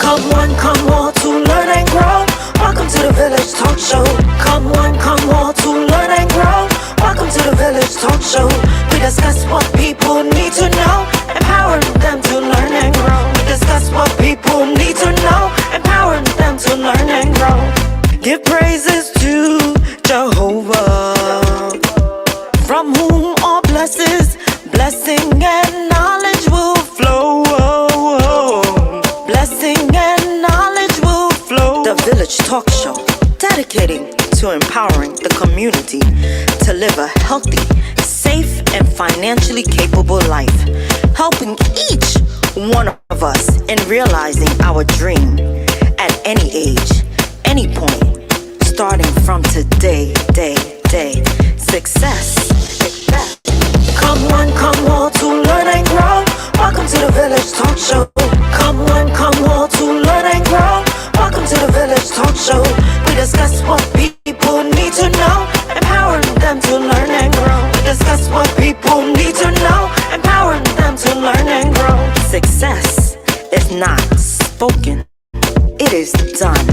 come all to learn and grow. Welcome to the Village Talk Show. Come all to learn and grow. Welcome to the Village Talk Show. We discuss what people need to know, empowering them to learn and grow. We discuss what people need to know, empowering them to learn and grow. Give praises to Jehovah, from whom all blessing and knowledge will flow. Blessing and knowledge will flow. The Village Talk Show, dedicating to empowering the community to live a healthy, safe, and financially capable life, helping each one of us in realizing our dream at any age, any point, starting from today, day. Success. Come all to learn and grow. Welcome to the Village Talk Show. Come all to learn and grow. Welcome to the Village Talk Show. We discuss what people need to know, empowering them to learn and grow. We discuss what people need to know, empowering them to learn and grow. Success is not spoken, it is done.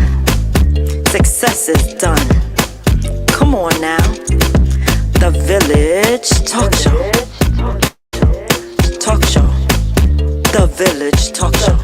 Success is done. Come on now. The Village Talk Show. Talk Show. The Village Talk Show.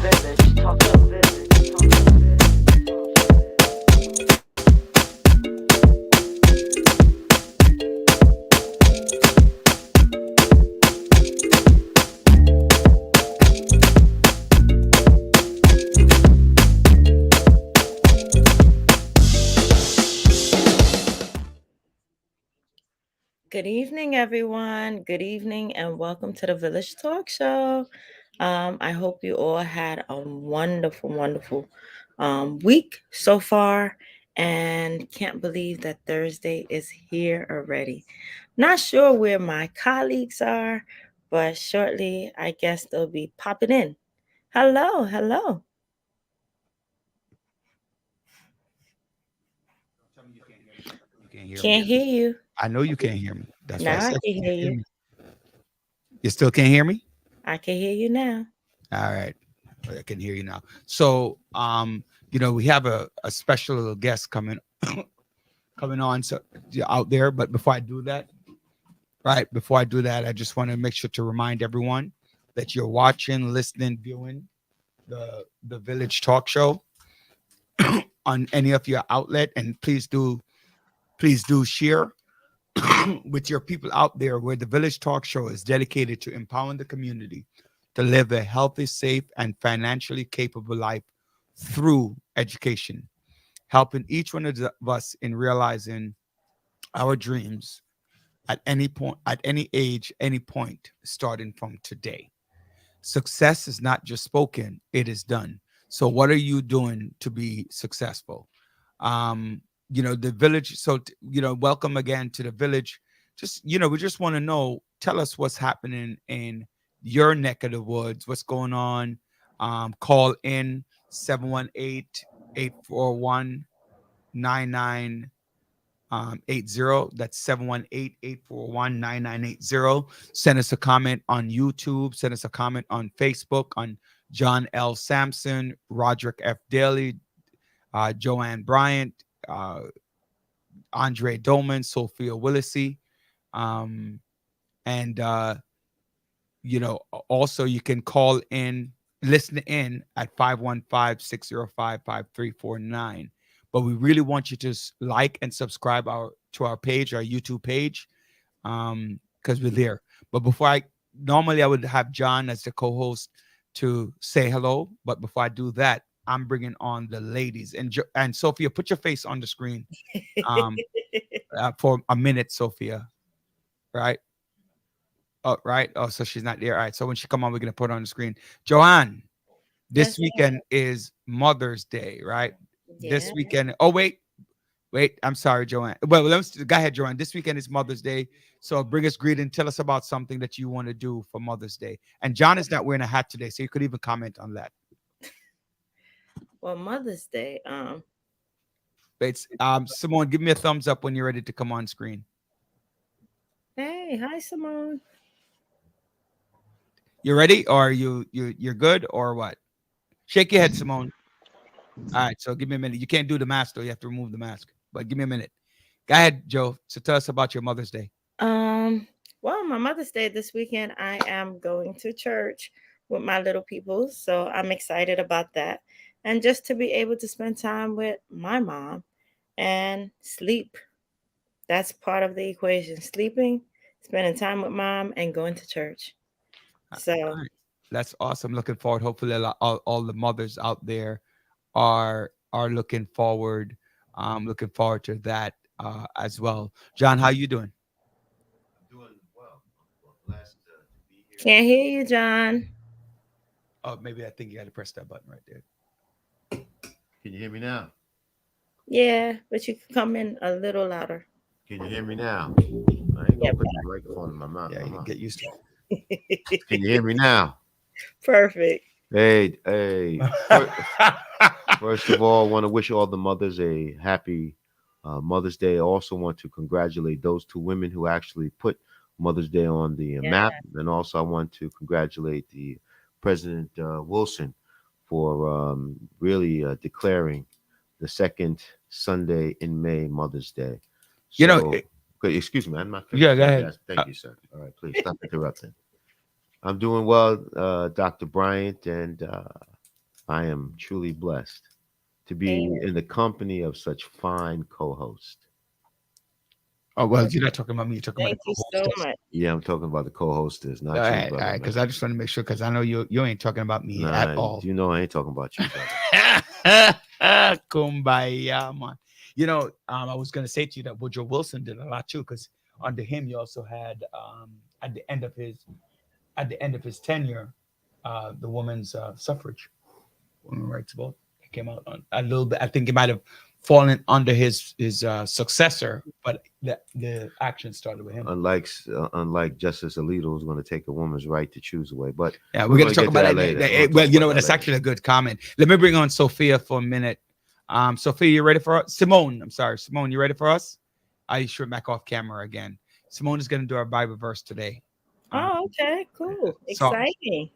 Good evening, everyone. Good evening, and welcome to the Village Talk Show. I hope you all had a wonderful week so far, and can't believe that Thursday is here already. Not sure where my colleagues are, but shortly, I guess they'll be popping in. Hello. Can't hear you. I know you can't hear me. That's why I Now I said can hear you. You still can't hear me? I can hear you now. All right. I can hear you now. So we have a special little guest coming on out there. But before I do that, I just want to make sure to remind everyone that you're watching, listening, viewing the Village Talk Show on any of your outlet, and please do share with your people out there, where the Village Talk Show is dedicated to empowering the community to live a healthy, safe, and financially capable life through education, helping each one of us in realizing our dreams at any point, at any age, any point, starting from today. Success is not just spoken, it is done. So what are you doing to be successful? The Village. So, welcome again to the Village. Just, we just want to know, tell us what's happening in your neck of the woods, what's going on. Call in 718-841-9980. That's 718-841-9980. Send us a comment on YouTube. Send us a comment on Facebook on John L. Sampson, Roderick F. Daly, Joanne Bryant, Andre Dolman, Sophia Willisey. Also you can call in, listen in at 515-605-5349. But we really want you to like and subscribe to our page, our YouTube page, because we're there. But normally I would have John as the co-host to say hello. But before I do that, I'm bringing on the ladies. And Sophia, put your face on the screen for a minute, Sophia. Right? Oh, right. Oh, so she's not there. All right. So when she come on, we're going to put her on the screen. Joanne, this weekend is Mother's Day, right? Yeah. This weekend. Oh, wait. I'm sorry, Joanne. Well, go ahead, Joanne. This weekend is Mother's Day. So bring us greeting. Tell us about something that you want to do for Mother's Day. And John is not wearing a hat today, so you could even comment on that. Well, Mother's Day. Wait, Simone, give me a thumbs up when you're ready to come on screen. Hey, hi, Simone. You ready? Or you're good or what? Shake your head, Simone. All right, so give me a minute. You can't do the mask though. You have to remove the mask. But give me a minute. Go ahead, Joe. So tell us about your Mother's Day. Um, well, my Mother's Day this weekend, I am going to church with my little people, so I'm excited about that. And just to be able to spend time with my mom and sleep. That's part of the equation. Sleeping, spending time with mom, and going to church. All So, right. That's awesome. Looking forward. Hopefully, all the mothers out there are looking forward to that as well. John, how you doing? I'm doing well. I'm blessed to be here. can't hear you, John. Oh, maybe I think you got to press that button right there. Can you hear me now? Yeah, but you can come in a little louder. Can you hear me now? I ain't gonna Yep. put the microphone in my mouth. Yeah, you Come get on. used to Can you hear me now? Perfect. Hey. First of all, I want to wish all the mothers a happy Mother's Day. I also want to congratulate those two women who actually put Mother's Day on the Yeah. map. And also, I want to congratulate the President Wilson for really declaring the second Sunday in May Mother's Day. You know, So, okay, excuse me, I'm not finished. Yeah, go ahead. Yes, thank you, sir. All right, please stop interrupting. I'm doing well, Dr. Bryant, and I am truly blessed to be Amen. in the company of such fine co-hosts. Oh well, you're not talking about me. You're talking Thank about you the so co-host. much. Yeah, I'm talking about the co-hostess, not All you, right, all brother. right. Because man. I just want to make sure, because I know you ain't talking about me at Nah, all. you know I ain't talking about you, brother. Kumbaya, man. You know, I was gonna say to you that Woodrow Wilson did a lot too, because under him you also had at the end of his tenure, the women's suffrage, women rights vote. It came out on a little bit. I think it might have fallen under his successor, but the action started with him. Unlike Justice Alito, who's going to take a woman's right to choose away. But Yeah, we're we're gonna gonna talk get to about that that later. later. We're gonna Well, talk you know about what? that That's later. actually a good comment. Let me bring on Sophia for a minute. Sophia, you ready for us? Simone, I'm sorry. Simone, you ready for us? I should back off camera again. Simone is going to do our Bible verse today. Oh, okay, cool. Psalms. Exciting.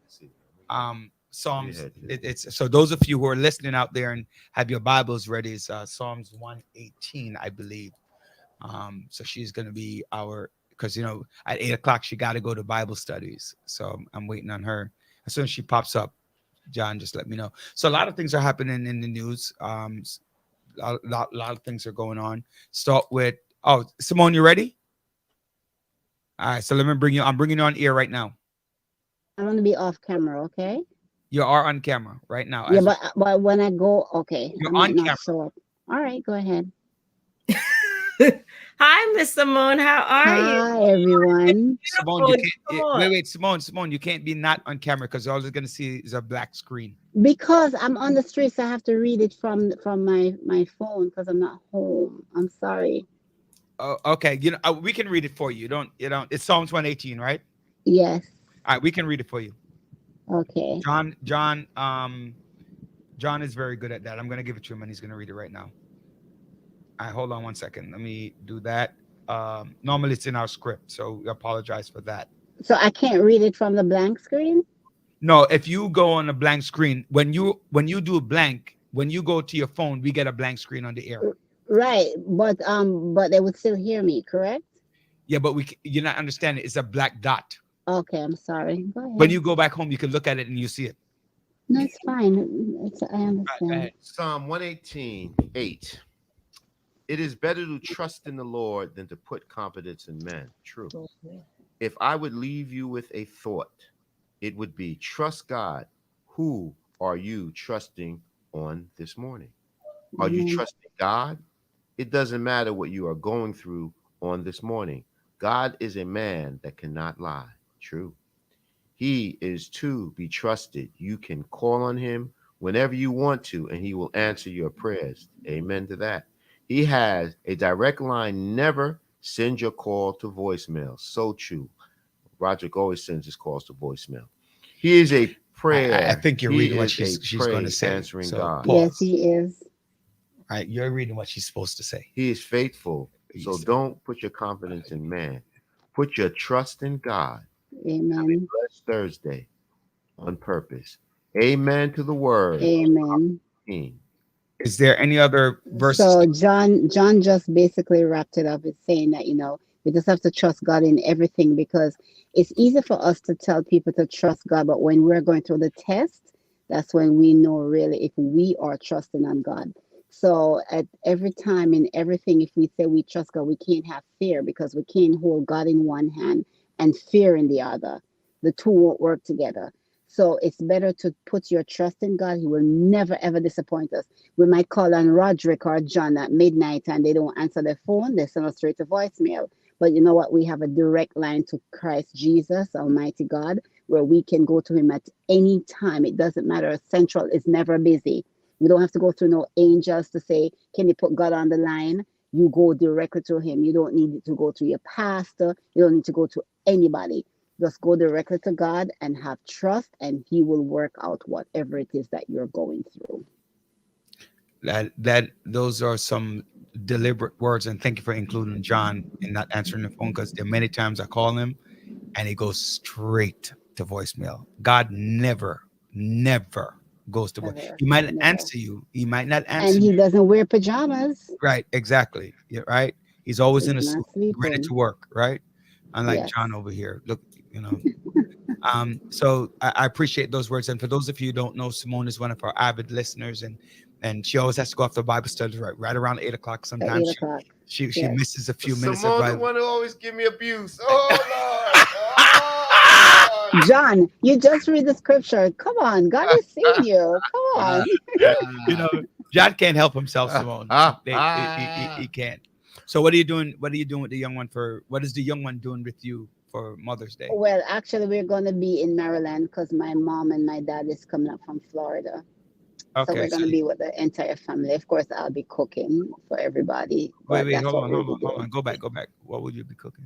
Psalms. Go ahead. It's so those of you who are listening out there and have your Bibles ready, it's Psalms 118, I believe. So she's going to be because at 8 o'clock she got to go to Bible studies. So I'm waiting on her. As soon as she pops up, John, just let me know. So a lot of things are happening in the news. A lot of things are going on. Start with Simone, you ready? All right, so let me bring you. I'm bringing you on air right now. I'm gonna be off camera, okay? You are on camera right now. Yeah, but when I go, okay, You're I might on not camera. show up. All right, go ahead. Hi, Miss Simone. How are you? Hi, everyone. Simone, you Come can't. on. Wait, Simone, you can't be not on camera because all they're gonna see is a black screen. Because I'm on the streets, I have to read it from my phone because I'm not home. I'm sorry. Oh, okay. We can read it for you. You don't. It's Psalms 118, right? Yes. All right, we can read it for you. Okay. John is very good at that. I'm gonna give it to him, and he's gonna read it right now. All right, hold on one second. Let me do that. Normally it's in our script, so we apologize for that. So I can't read it from the blank screen? No, if you go on a blank screen, when you do a blank, when you go to your phone, we get a blank screen on the air. Right, but they would still hear me, correct? Yeah, but you're not understanding. It's a black dot. Okay, I'm sorry. Go ahead. When you go back home, you can look at it and you see it. No, it's fine. I All right, understand. go ahead. Psalm 118, 8. It is better to trust in the Lord than to put confidence in man. True. If I would leave you with a thought, it would be trust God. Who are you trusting on this morning? Are you Amen. trusting God? It doesn't matter what you are going through on this morning. God is a man that cannot lie. True. He is to be trusted. You can call on him whenever you want to, and he will answer your prayers. Amen to that. He has a direct line. Never send your call to voicemail. So true. Roderick always sends his calls to voicemail. He is a prayer. I think you're He reading what is a she's going to praise say. answering So God. pause. Yes, he is. All right, you're reading what she's supposed to say. He is faithful. So Yes. don't put your confidence in man. Put your trust in God. Amen. Blessed Thursday on purpose. Amen to the word. Amen. King. Is there any other verses? So John just basically wrapped it up with saying that, we just have to trust God in everything, because it's easy for us to tell people to trust God, but when we're going through the test, that's when we know really if we are trusting on God. So at every time in everything, if we say we trust God, we can't have fear, because we can't hold God in one hand and fear in the other. The two won't work together. So it's better to put your trust in God. He will never, ever disappoint us. We might call on Roderick or John at midnight and they don't answer their phone. They send us straight to voicemail. But you know what? We have a direct line to Christ Jesus, Almighty God, where we can go to him at any time. It doesn't matter. Central is never busy. We don't have to go through no angels to say, can you put God on the line? You go directly to him. You don't need to go to your pastor. You don't need to go to anybody. Just go directly to God and have trust, and he will work out whatever it is that you're going through. Those are some deliberate words, and thank you for including John in not answering the phone, because there are many times I call him and he goes straight to voicemail. God never goes to voicemail. He might not answer you. He might not answer. And he doesn't wear pajamas. Right, exactly. Yeah, right. He's always in a suit, sleeping. ready to work. Right, unlike Yes. John over here. Look, So I appreciate those words. And for those of you who don't know, Simone is one of our avid listeners, and she always has to go off to Bible study right around 8 o'clock. Sometimes 8 o'clock. she Yes. misses a few minutes of Simone, the Bible. one who always give me abuse. Oh Lord. Oh, Lord. John, you just read the scripture. Come on, God is seeing you. Come on. John can't help himself, Simone. He can't. So what are you doing? What are you doing with the young one what is the young one doing with you for Mother's Day? Well, actually, we're going to be in Maryland because my mom and my dad is coming up from Florida. So we're going to be with the entire family. Of course, I'll be cooking for everybody. Wait, hold on. Go back. What would you be cooking?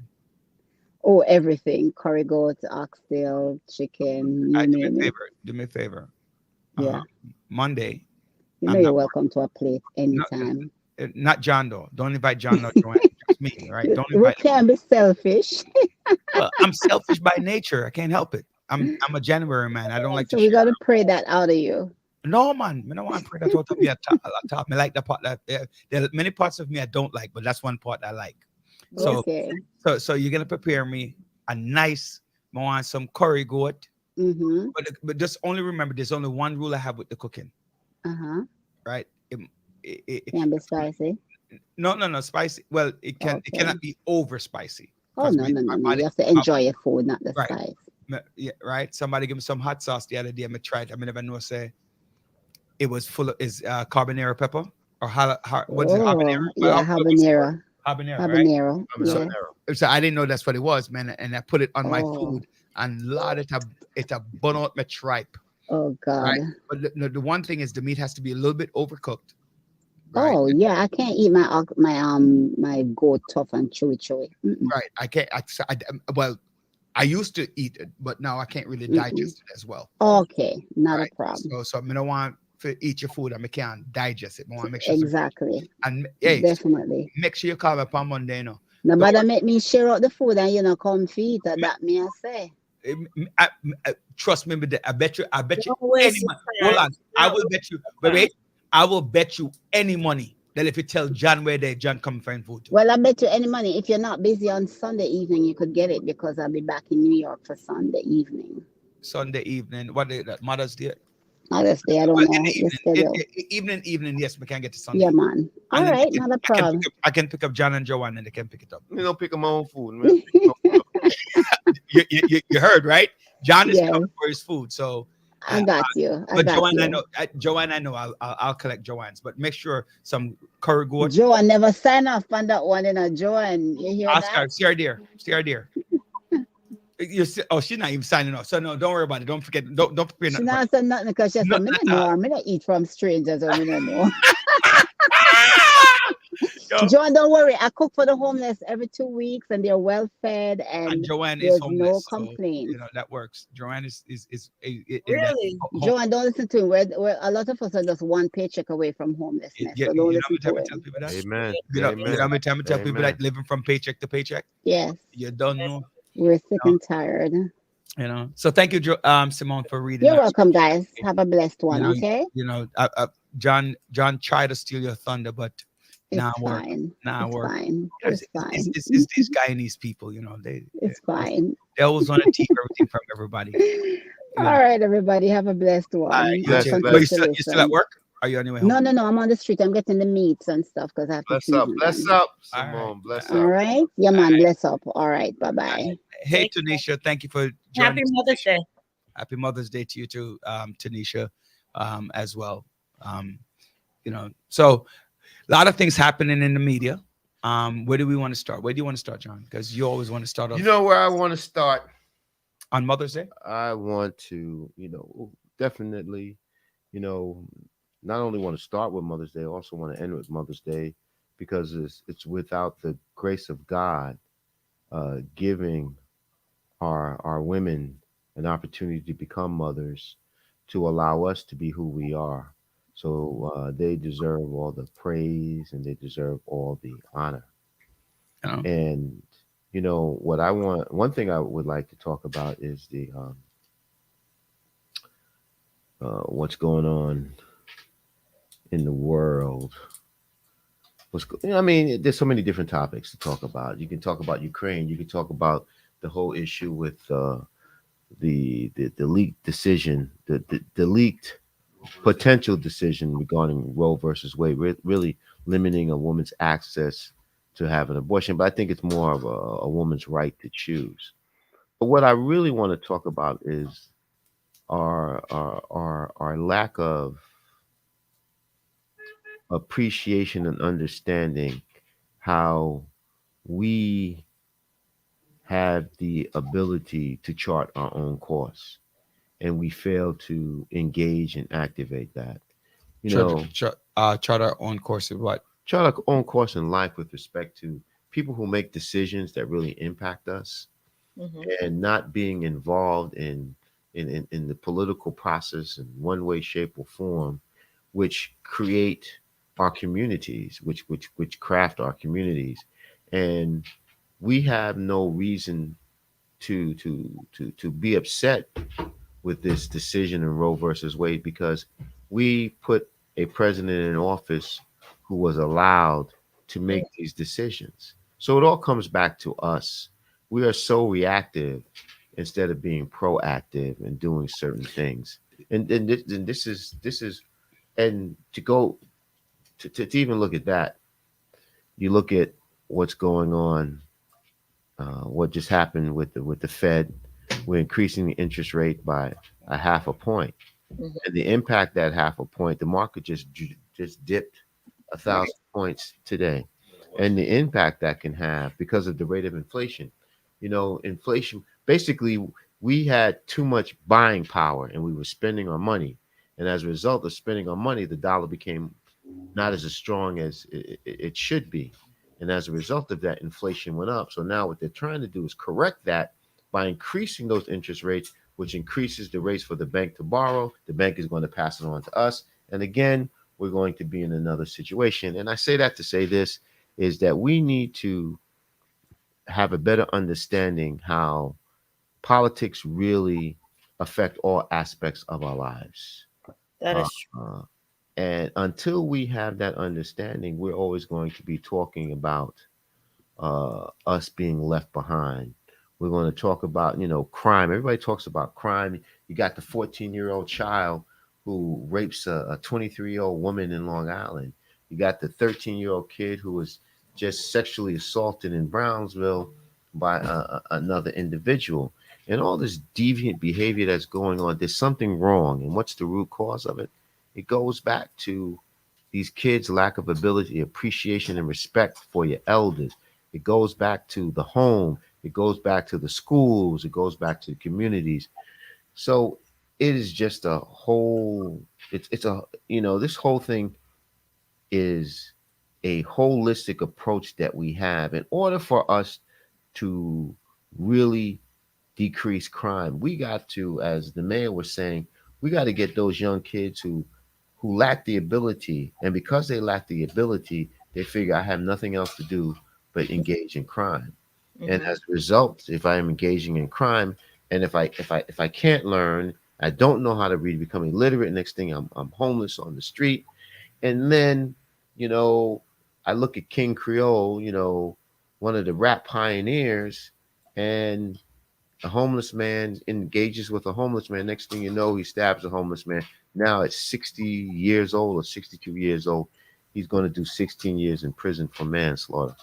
Oh, everything. Curry goat, oxtail, chicken, you name it. Do me a favor. Yeah. Monday. You're welcome to a plate anytime. Not John, though. Don't invite John or Joanne. Just me, right? Don't We invite can't be selfish. Well, I'm selfish by nature. I can't help it. I'm a January man. I don't like So to we share. got to pray that out of you. No, man. I don't want to pray that out of me at top. I like the part that there are many parts of me I don't like, but that's one part I like. So, Okay. so you're gonna prepare me a nice. I want some curry goat, Mm-hmm. but just only remember, there's only one rule I have with the cooking, Uh-huh. right? Can't be spicy. No, spicy. Well, it Okay. cannot be over spicy. Oh, no. You have to enjoy your food, not the Right. spice. Yeah, right. Somebody give me some hot sauce the other day. I tried. I never know say it was full of carbonara pepper or what's it? Habanero. Yeah, habanero. Habanero, right? Habanero. Yeah. So I didn't know that's what it was, man. And I put it on my Oh. food, and Lord, it a burn out my tripe. Oh, God. Right. But the one thing is the meat has to be a little bit overcooked. Right? Oh, yeah. I can't eat my goat tough and chewy. Mm-mm. Right. I can't. Well, I used to eat it, but now I can't really digest it as well. Okay, not Right. a problem. So I don't want to eat your food and I can't digest it. I want to make sure. Exactly. And hey, Definitely. make sure you call me upon Monday, Nobody make me share out the food and come feed. That me I say. Trust me, but I bet you Don't waste your hold time. on. I will bet you, wait, I will bet you any money that if you tell John where they John come find food too. Well, I bet you any money. If you're not busy on Sunday evening, you could get it because I'll be back in New York for Sunday evening. Sunday evening, what day that Mother's Day? Mother's Day, I don't Well, know. in the The schedule. evening, yes, we can get to Sunday. Yeah, man. All And then right, not a problem. I can pick up John and Joanne and they can pick it up. You don't pick up my own food, man. You heard, right? John is Yes. coming for his food, so. I got you. But Joanne, I know. I'll collect Joanne's, but make sure some curry goat. Joanne never sign off on that one, Joanne. You hear Oscar, that? see her dear. She's not even signing off. So no, don't worry about it. Don't forget. Don't prepare She nothing. not said nothing because she said, No, "Me don't know. Me don't eat from strangers, or me don't know." Yo, Joanne, don't worry. I cook for the homeless every 2 weeks, and they're well fed, and and Joanne is there's homeless, no so, complaints. that works. Joanne is Really? Joanne, don't listen to him. We're a lot of us are just one paycheck away from homelessness. You So know don't how listen many to times I tell him. people that? Amen. You know how many times I tell people Amen. that living from paycheck to paycheck? Yes, You don't know. we're sick and tired. So thank you, Simone, for reading. You're that. welcome, guys. Have a blessed one. know, Okay. John tried to steal your thunder, but It's now work. fine. Now It's work. fine. It's, It's fine. it's these Guyanese people, It's fine. they always want to take everything from everybody. All right, everybody. Have a blessed All right, one. you I'll Bless, too. But continue bless, to you still at listen. work? Are you on your way No, home? no, no. I'm on the street. I'm getting the meats and stuff because I have to bless feed up, bless them. up, All right. Simone. Bless All up. right. Yeah, All man. right. Bless up. All right. Bye bye. Hey, Take care. Tanisha, thank you for Happy joining us. Mother's Day. Happy Mother's Day to you too, Tanisha, as well. So a lot of things happening in the media. Where do we want to start? Where do you want to start, John? Because you always want to start off You know where I want to start? on Mother's Day. I want to, definitely, not only want to start with Mother's Day, I also want to end with Mother's Day because it's without the grace of God giving our women an opportunity to become mothers, to allow us to be who we are. So they deserve all the praise and they deserve all the honor. You know? And what I want, one thing I would like to talk about is the what's going on in the world. I mean, there's so many different topics to talk about. You can talk about Ukraine. You can talk about the whole issue with the leaked decision, the leaked potential decision regarding Roe versus Wade, really limiting a woman's access to have an abortion. But I think it's more of a woman's right to choose. But what I really want to talk about is our lack of appreciation and understanding how we have the ability to chart our own course and we fail to engage and activate that. Chart our own course of what? Chart our own course in life with respect to people who make decisions that really impact us Mhm. and not being involved in the political process in one way, shape, or form, which create our communities, which craft our communities. And we have no reason to be upset with this decision in Roe versus Wade because we put a president in office who was allowed to make these decisions. So it all comes back to us. We are so reactive instead of being proactive and doing certain things. And this is and to go to even look at that, you look at what's going on, what just happened with the Fed. We're increasing the interest rate by a half a point, Mhm. and the impact that half a point, the market just dipped 1,000 points today, and the impact that can have because of the rate of inflation. Inflation basically we had too much buying power and we were spending our money, and as a result of spending our money, the dollar became not as strong as it should be. And as a result of that, inflation went up. So now what they're trying to do is correct that by increasing those interest rates, which increases the rates for the bank to borrow. The bank is going to pass it on to us. And again, we're going to be in another situation. And I say that to say this is that we need to have a better understanding how politics really affect all aspects of our lives. That Uh, is true. uh, and until we have that understanding, we're always going to be talking about us being left behind. We're going to talk about, crime. Everybody talks about crime. You got the 14-year-old child who rapes a 23-year-old woman in Long Island. You got the 13-year-old kid who was just sexually assaulted in Brownsville by another individual. And all this deviant behavior that's going on, there's something wrong. And what's the root cause of it? It goes back to these kids' lack of ability, appreciation, and respect for your elders. It goes back to the home. It goes back to the schools. It goes back to the communities. So it is just a whole. It's a this whole thing is a holistic approach that we have in order for us to really decrease crime. We got to, as the mayor was saying, we got to get those young kids who lack the ability, and because they lack the ability, they figure I have nothing else to do but engage in crime. And Mhm. as a result, if I am engaging in crime, and if I can't learn, I don't know how to read, become illiterate. Next thing I'm homeless on the street, And then, you know, I look at King Creole, you know, one of the rap pioneers, and a homeless man engages with a homeless man. Next thing you know, he stabs a homeless man. Now at 60 years old or 62 years old, he's going to do 16 years in prison for manslaughter.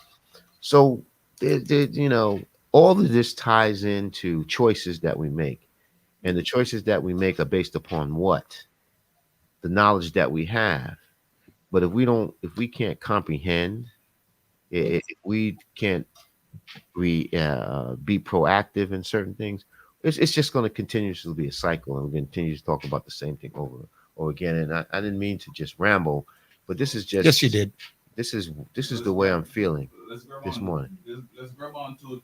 So, you know, all of this ties into choices that we make. And the choices that we make are based upon what? The knowledge that we have. But if we can't comprehend, if we can't be proactive in certain things, it's just going to continuously be a cycle, and we're going to continue to talk about the same thing over or again. And I didn't mean to just ramble, but this is just Yes, you did. this is the way I'm feeling Let's grab this on. morning. Let's grab on to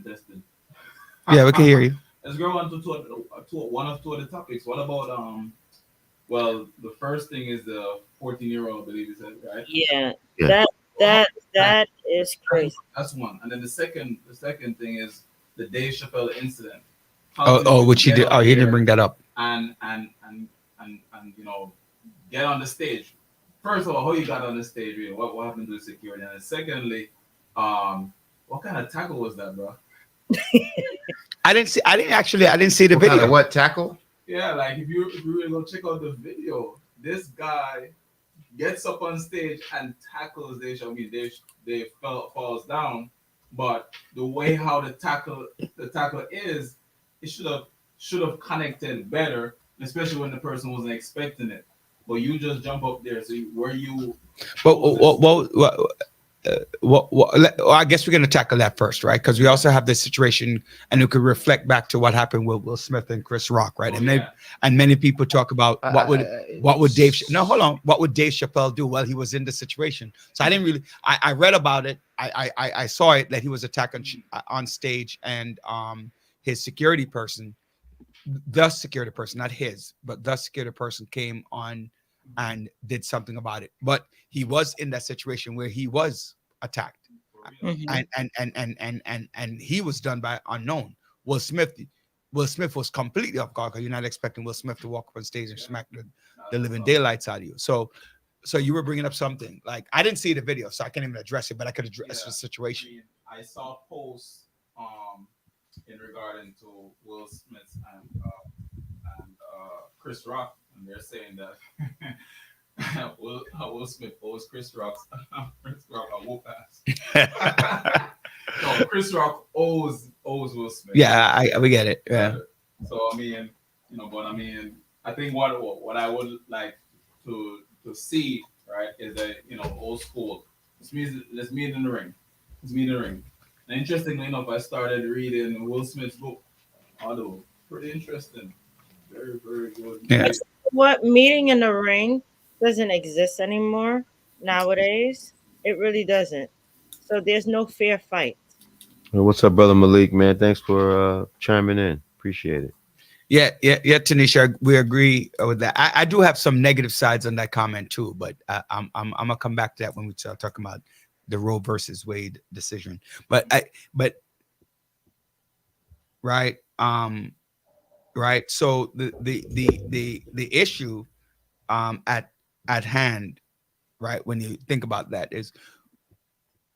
testing. Yeah, we can hear you. Let's grab on to one of two of the topics. What about Well, the first thing is the 14-year-old, I believe you said, right? Yeah, Yeah. that is crazy. That's one. And then the second thing is the Dave Chappelle incident. Which he get did. up Oh, he didn't there bring that up. and get on the stage. First of all, how you got on the stage? Really? What happened to the security? And then secondly, what kind of tackle was that, bro? I didn't see the What kind video. of what tackle? Yeah, like if you really go check out the video, this guy gets up on stage and tackles Dave. I mean, Dave falls down, but the way how the tackle is, it should have connected better, especially when the person wasn't expecting it. But you just jump up there. So were you? Well, I guess we're going to tackle that first, right? Because we also have this situation, and we could reflect back to what happened with Will Smith and Chris Rock, right? Oh, And yeah. many people talk about what would Dave? No, hold on. What would Dave Chappelle do while he was in the situation? So I didn't really. I read about it. I saw it that he was attacked on stage, and his security person, the security person, not his, but the security person came on and did something about it. But he was in that situation where he was attacked, Mhm. and he was done by unknown. Will Smith was completely off guard because you're not expecting Will Smith to walk up on stage and smack the living daylights out of you. So you were bringing up something like I didn't see the video, so I can't even address it, but I could address the situation. I saw posts in regarding to Will Smith and Chris Rock, and they're saying that Will Smith owes Chris Rock a whoop ass. So Chris Rock owes Will Smith. Yeah, we get it. Yeah. So I mean, but I mean, I think what I would like to see, right, is that old school. Let's meet in the ring. Let's meet in the ring. And interestingly enough, I started reading Will Smith's book. Although pretty interesting, very very good. Yeah. What meeting in the ring doesn't exist anymore nowadays. It really doesn't. So there's no fair fight. Well, what's up, brother Malik? Man, thanks for chiming in. Appreciate it. Yeah, Tanisha, we agree with that. I do have some negative sides on that comment too, but I'm gonna come back to that when we start talking about the Roe versus Wade decision. But right, right. So the issue at hand, right, when you think about that, is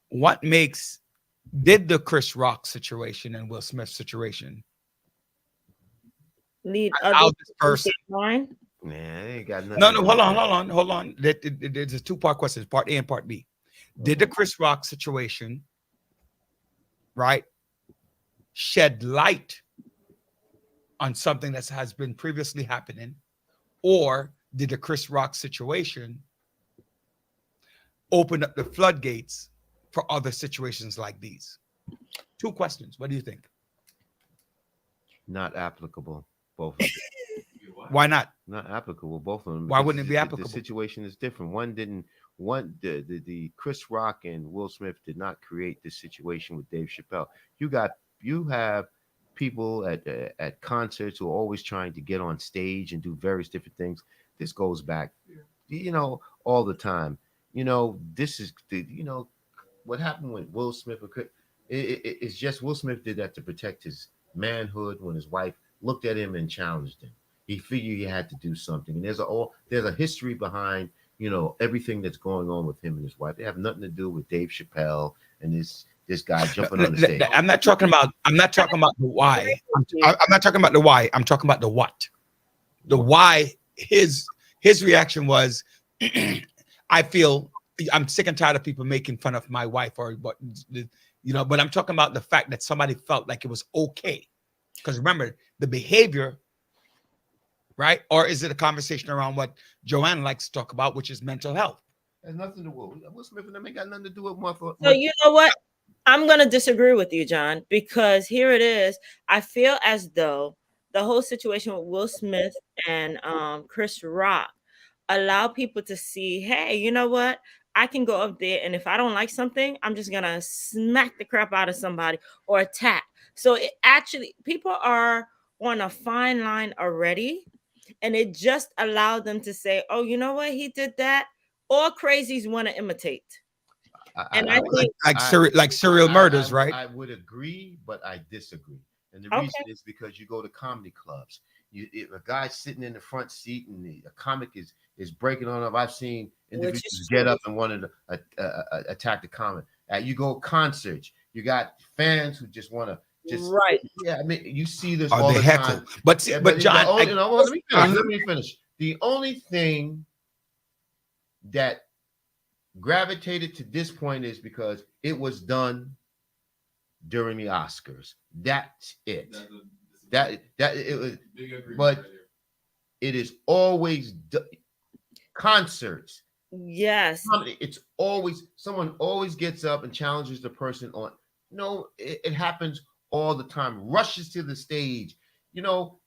what did the Chris Rock situation and Will Smith situation Lead allow others this to person? line. Man, I ain't got nothing. No, hold on. There's a two-part question, part A and part B. Did the Chris Rock situation, right, shed light on something that has been previously happening, or did the Chris Rock situation open up the floodgates for other situations like these? Two questions. What do you think? Not applicable. Both of them. Why not? Not applicable. Both of them. Why because wouldn't it be the applicable? situation is different. The Chris Rock and Will Smith did not create this situation with Dave Chappelle. You have people at concerts who are always trying to get on stage and do various different things. This goes back, all the time. This is what happened with Will Smith. It's just Will Smith did that to protect his manhood when his wife looked at him and challenged him. He figured he had to do something. And there's a history behind, everything that's going on with him and his wife. They have nothing to do with Dave Chappelle and this guy jumping on the stage. I'm not talking about the why. I'm not talking about the why. I'm talking about the what. The why. His reaction was, I feel I'm sick and tired of people making fun of my wife or what, but I'm talking about the fact that somebody felt like it was okay. Because remember, the behavior, right? Or is it a conversation around what Joanne likes to talk about, which is mental health? Has nothing to do with Will Smith and them ain't got nothing to do with motherfucker. So you know what? I'm going to disagree with you, John, because here it is. I feel as though the whole situation with Will Smith and Chris Rock allow people to see, hey, you know what? I can go up there, and if I don't like something, I'm just going to smack the crap out of somebody or attack. So it actually, people are on a fine line already, and it just allowed them to say, oh, you know what? He did that. All crazies want to imitate. And I think like serial murders, right? I would agree, but I disagree. And the reason is because you go to comedy clubs. A guy's sitting in the front seat and a comic is breaking on up. I've seen individuals get up and want to attack the comic. You go to concerts. You got fans who just want to right. Yeah, I mean, you see this all the heckle. time. But John, let me finish. The only thing that gravitated to this point is because it was done during the Oscars. That's it. That it was, but it is always concerts. Yes, it's always someone always gets up and challenges the person on. No, it happens all the time. Rushes to the stage,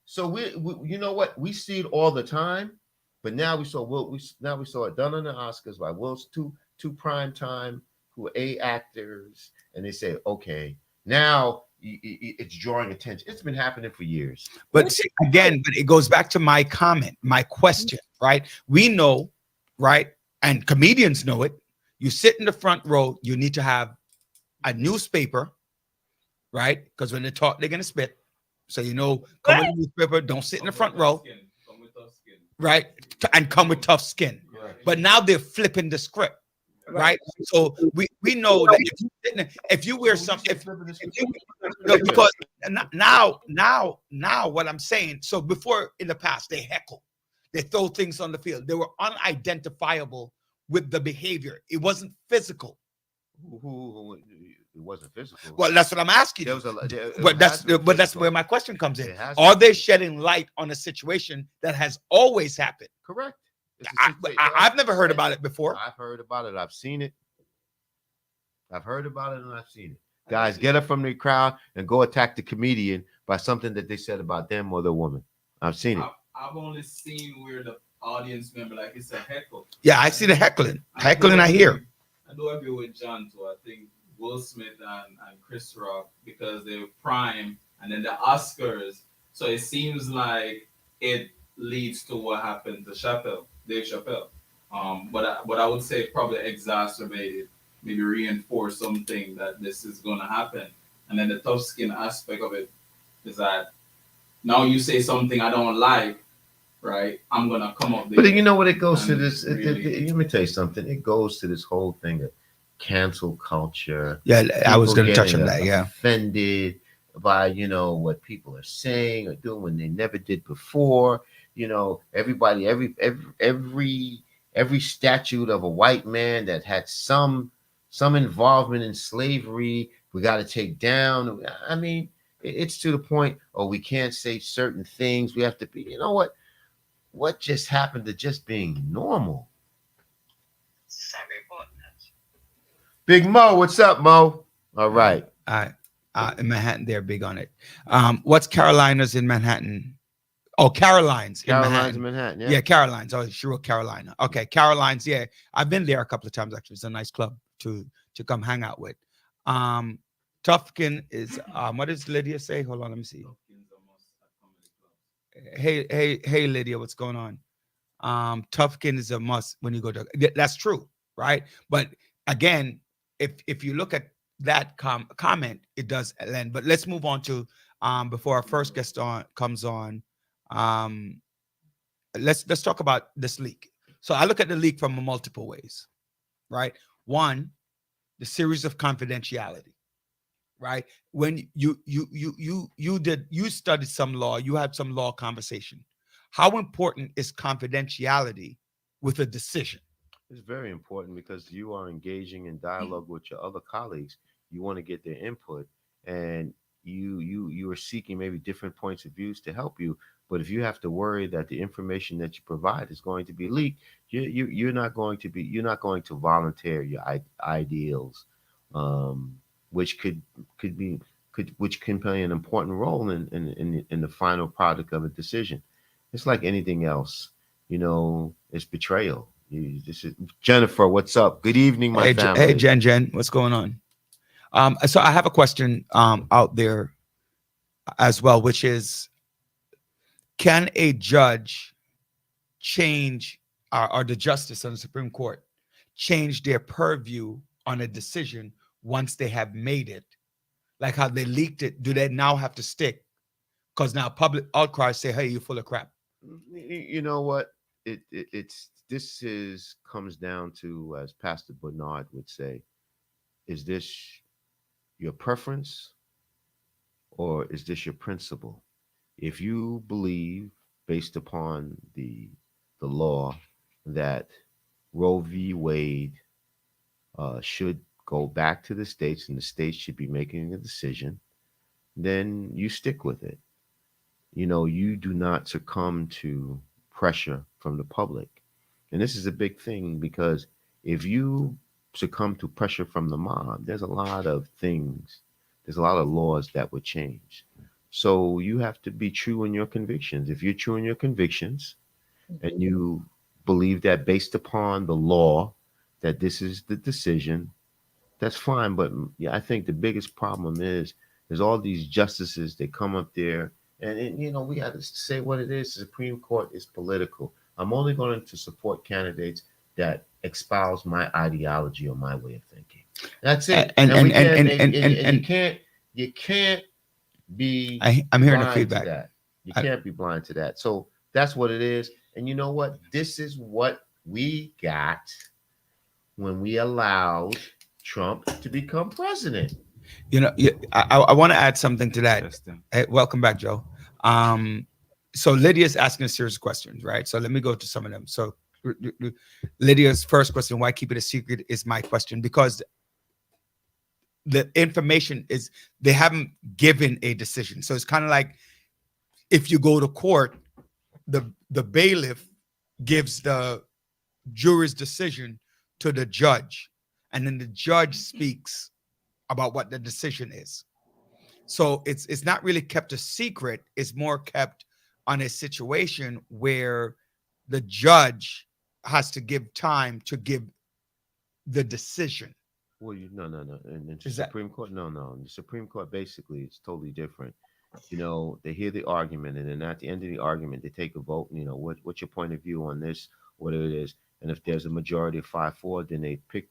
So we you know what, we see it all the time. But now we saw it done on the Oscars by Will's two prime time who are A actors, and they say, okay, now it's drawing attention. It's been happening for years. But see, again, but it goes back to my comment, my question, right? We know, right? And comedians know it. You sit in the front row, you need to have a newspaper, right? Because when they talk, they're gonna spit. So come with a newspaper, don't sit in the front row. Right? And come with tough skin. Right. But now they're flipping the script. Right? So we know that if you wear something, because now what I'm saying, so before in the past they heckle, they throw things on the field. They were unidentifiable with the behavior. It wasn't physical. It wasn't physical. Well, that's what I'm asking. But that's where my question comes in. Are they shedding light on a situation that has always happened? Correct. I've never heard about it before. I've heard about it. I've seen it. I've heard about it and I've seen it. Guys, get up from the crowd and go attack the comedian by something that they said about them or the woman. I've seen it. I've only seen where the audience member, like it's a heckle. Yeah, I see the heckling. I hear. I do agree with John too. I think Will Smith and Chris Rock, because they're prime, and then the Oscars. So it seems like it leads to what happened to Dave Chappelle. But I would say probably exacerbated, maybe reinforce something that this is going to happen. And then the tough skin aspect of it is that now you say something I don't like, right? I'm going to come up there. But you know what? It goes to this. Let me tell you something. It goes to this whole thing of cancel culture. Yeah, I was going to touch on that. Yeah. Offended by, what people are saying or doing when they never did before. Everybody, every statute of a white man that had some involvement in slavery, we got to take down. I mean, it's to the point, we can't say certain things. We have to be, what just happened to just being normal? Big Mo, what's up, Mo? All right. In Manhattan, they're big on it. What's Carolinas in Manhattan? Oh, Caroline's in Manhattan. Yeah, Caroline's. Oh, she wrote Carolina. Okay, Caroline's. Yeah, I've been there a couple of times actually. It's a nice club to come hang out with. Tufkin is. What does Lydia say? Hold on, let me see. Hey, Lydia, what's going on? Tufkin is a must when you go to. That's true, right? But again, if you look at that comment, it does lend. But let's move on to before our first guest comes on. let's talk about this leak. So I look at the leak from multiple ways, right? One, the series of confidentiality, right? When you studied some law, you had some law conversation. How important is confidentiality with a decision? It's very important because you are engaging in dialogue with your other colleagues. You want to get their input, and you are seeking maybe different points of views to help you. But if you have to worry that the information that you provide is going to be leaked, you're not going to volunteer your ideals, um, which could be which can play an important role in the final product of a decision. It's like anything else, it's betrayal. This is Jennifer. What's up? Good evening, my Hey, family. hey, Jen, what's going on? So I have a question out there as well, which is, can a judge change, or the justice on the Supreme Court change their purview on a decision once they have made it? Like how they leaked it, do they now have to stick? Because now public outcry say, hey, you're full of crap. You know what? It's this is comes down to, as Pastor Bernard would say, is this your preference or is this your principle? If you believe, based upon the law, that Roe v. Wade should go back to the states and the states should be making a decision, then you stick with it. You do not succumb to pressure from the public. And this is a big thing because if you succumb to pressure from the mob, there's a lot of things, there's a lot of laws that would change. So you have to be true in your convictions. If you're true in your convictions and you believe that based upon the law that this is the decision, that's fine. But yeah, I think the biggest problem is there's all these justices that come up there, and we got to say what it is. The Supreme Court is political. I'm only going to support candidates that espouse my ideology or my way of thinking. That's it. You can't be. I'm hearing the blind to feedback. that. You can't be blind to that. So that's what it is. And you know what? This is what we got when we allowed Trump to become president. I want to add something to that. Interesting. Hey, welcome back, Joe. So Lydia's asking a series of questions, right? So let me go to some of them. So Lydia's first question, why keep it a secret, is my question, because the information is, they haven't given a decision. So it's kind of like if you go to court, the bailiff gives the jury's decision to the judge, and then the judge speaks about what the decision is. So it's not really kept a secret. It's more kept on a situation where the judge has to give time to give the decision. Well, no. In the Is that- Supreme Court, no. In the Supreme Court, basically, it's totally different. They hear the argument, and then at the end of the argument, they take a vote. What's your point of view on this, whatever it is. And if there's a majority of 5-4, then they pick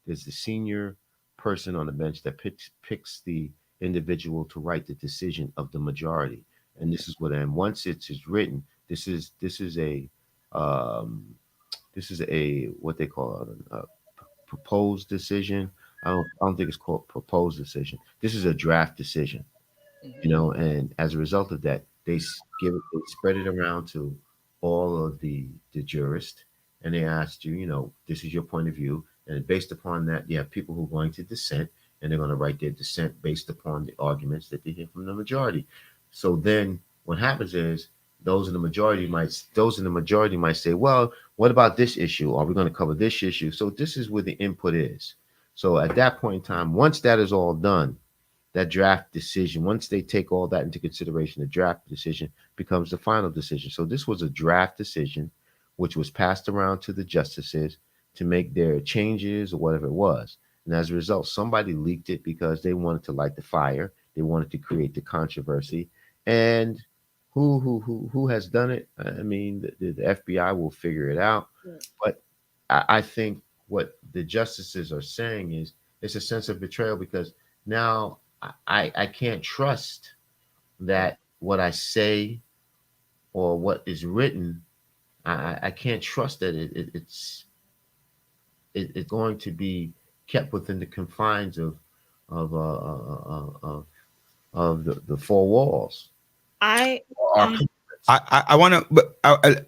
there's the senior person on the bench that picks the individual to write the decision of the majority. And this is what, and once it's written, this is a what they call a proposed decision. I don't think it's called proposed decision. This is a draft decision, and as a result of that, they spread it around to all of the jurists, and they asked you, this is your point of view, and based upon that, you have people who are going to dissent, and they're going to write their dissent based upon the arguments that they hear from the majority. So then, what happens is those in the majority might say, well, what about this issue? Are we going to cover this issue? So this is where the input is. So at that point in time, once that is all done, that draft decision, once they take all that into consideration, the draft decision becomes the final decision. So this was a draft decision, which was passed around to the justices to make their changes or whatever it was. And as a result, somebody leaked it because they wanted to light the fire. They wanted to create the controversy. And who has done it? I mean, the FBI will figure it out. Yeah. But I think what the justices are saying is it's a sense of betrayal, because now I can't trust that what I say or what is written I can't trust that it's going to be kept within the confines of uh, uh, uh, uh, of the four walls. I Our- I want to, but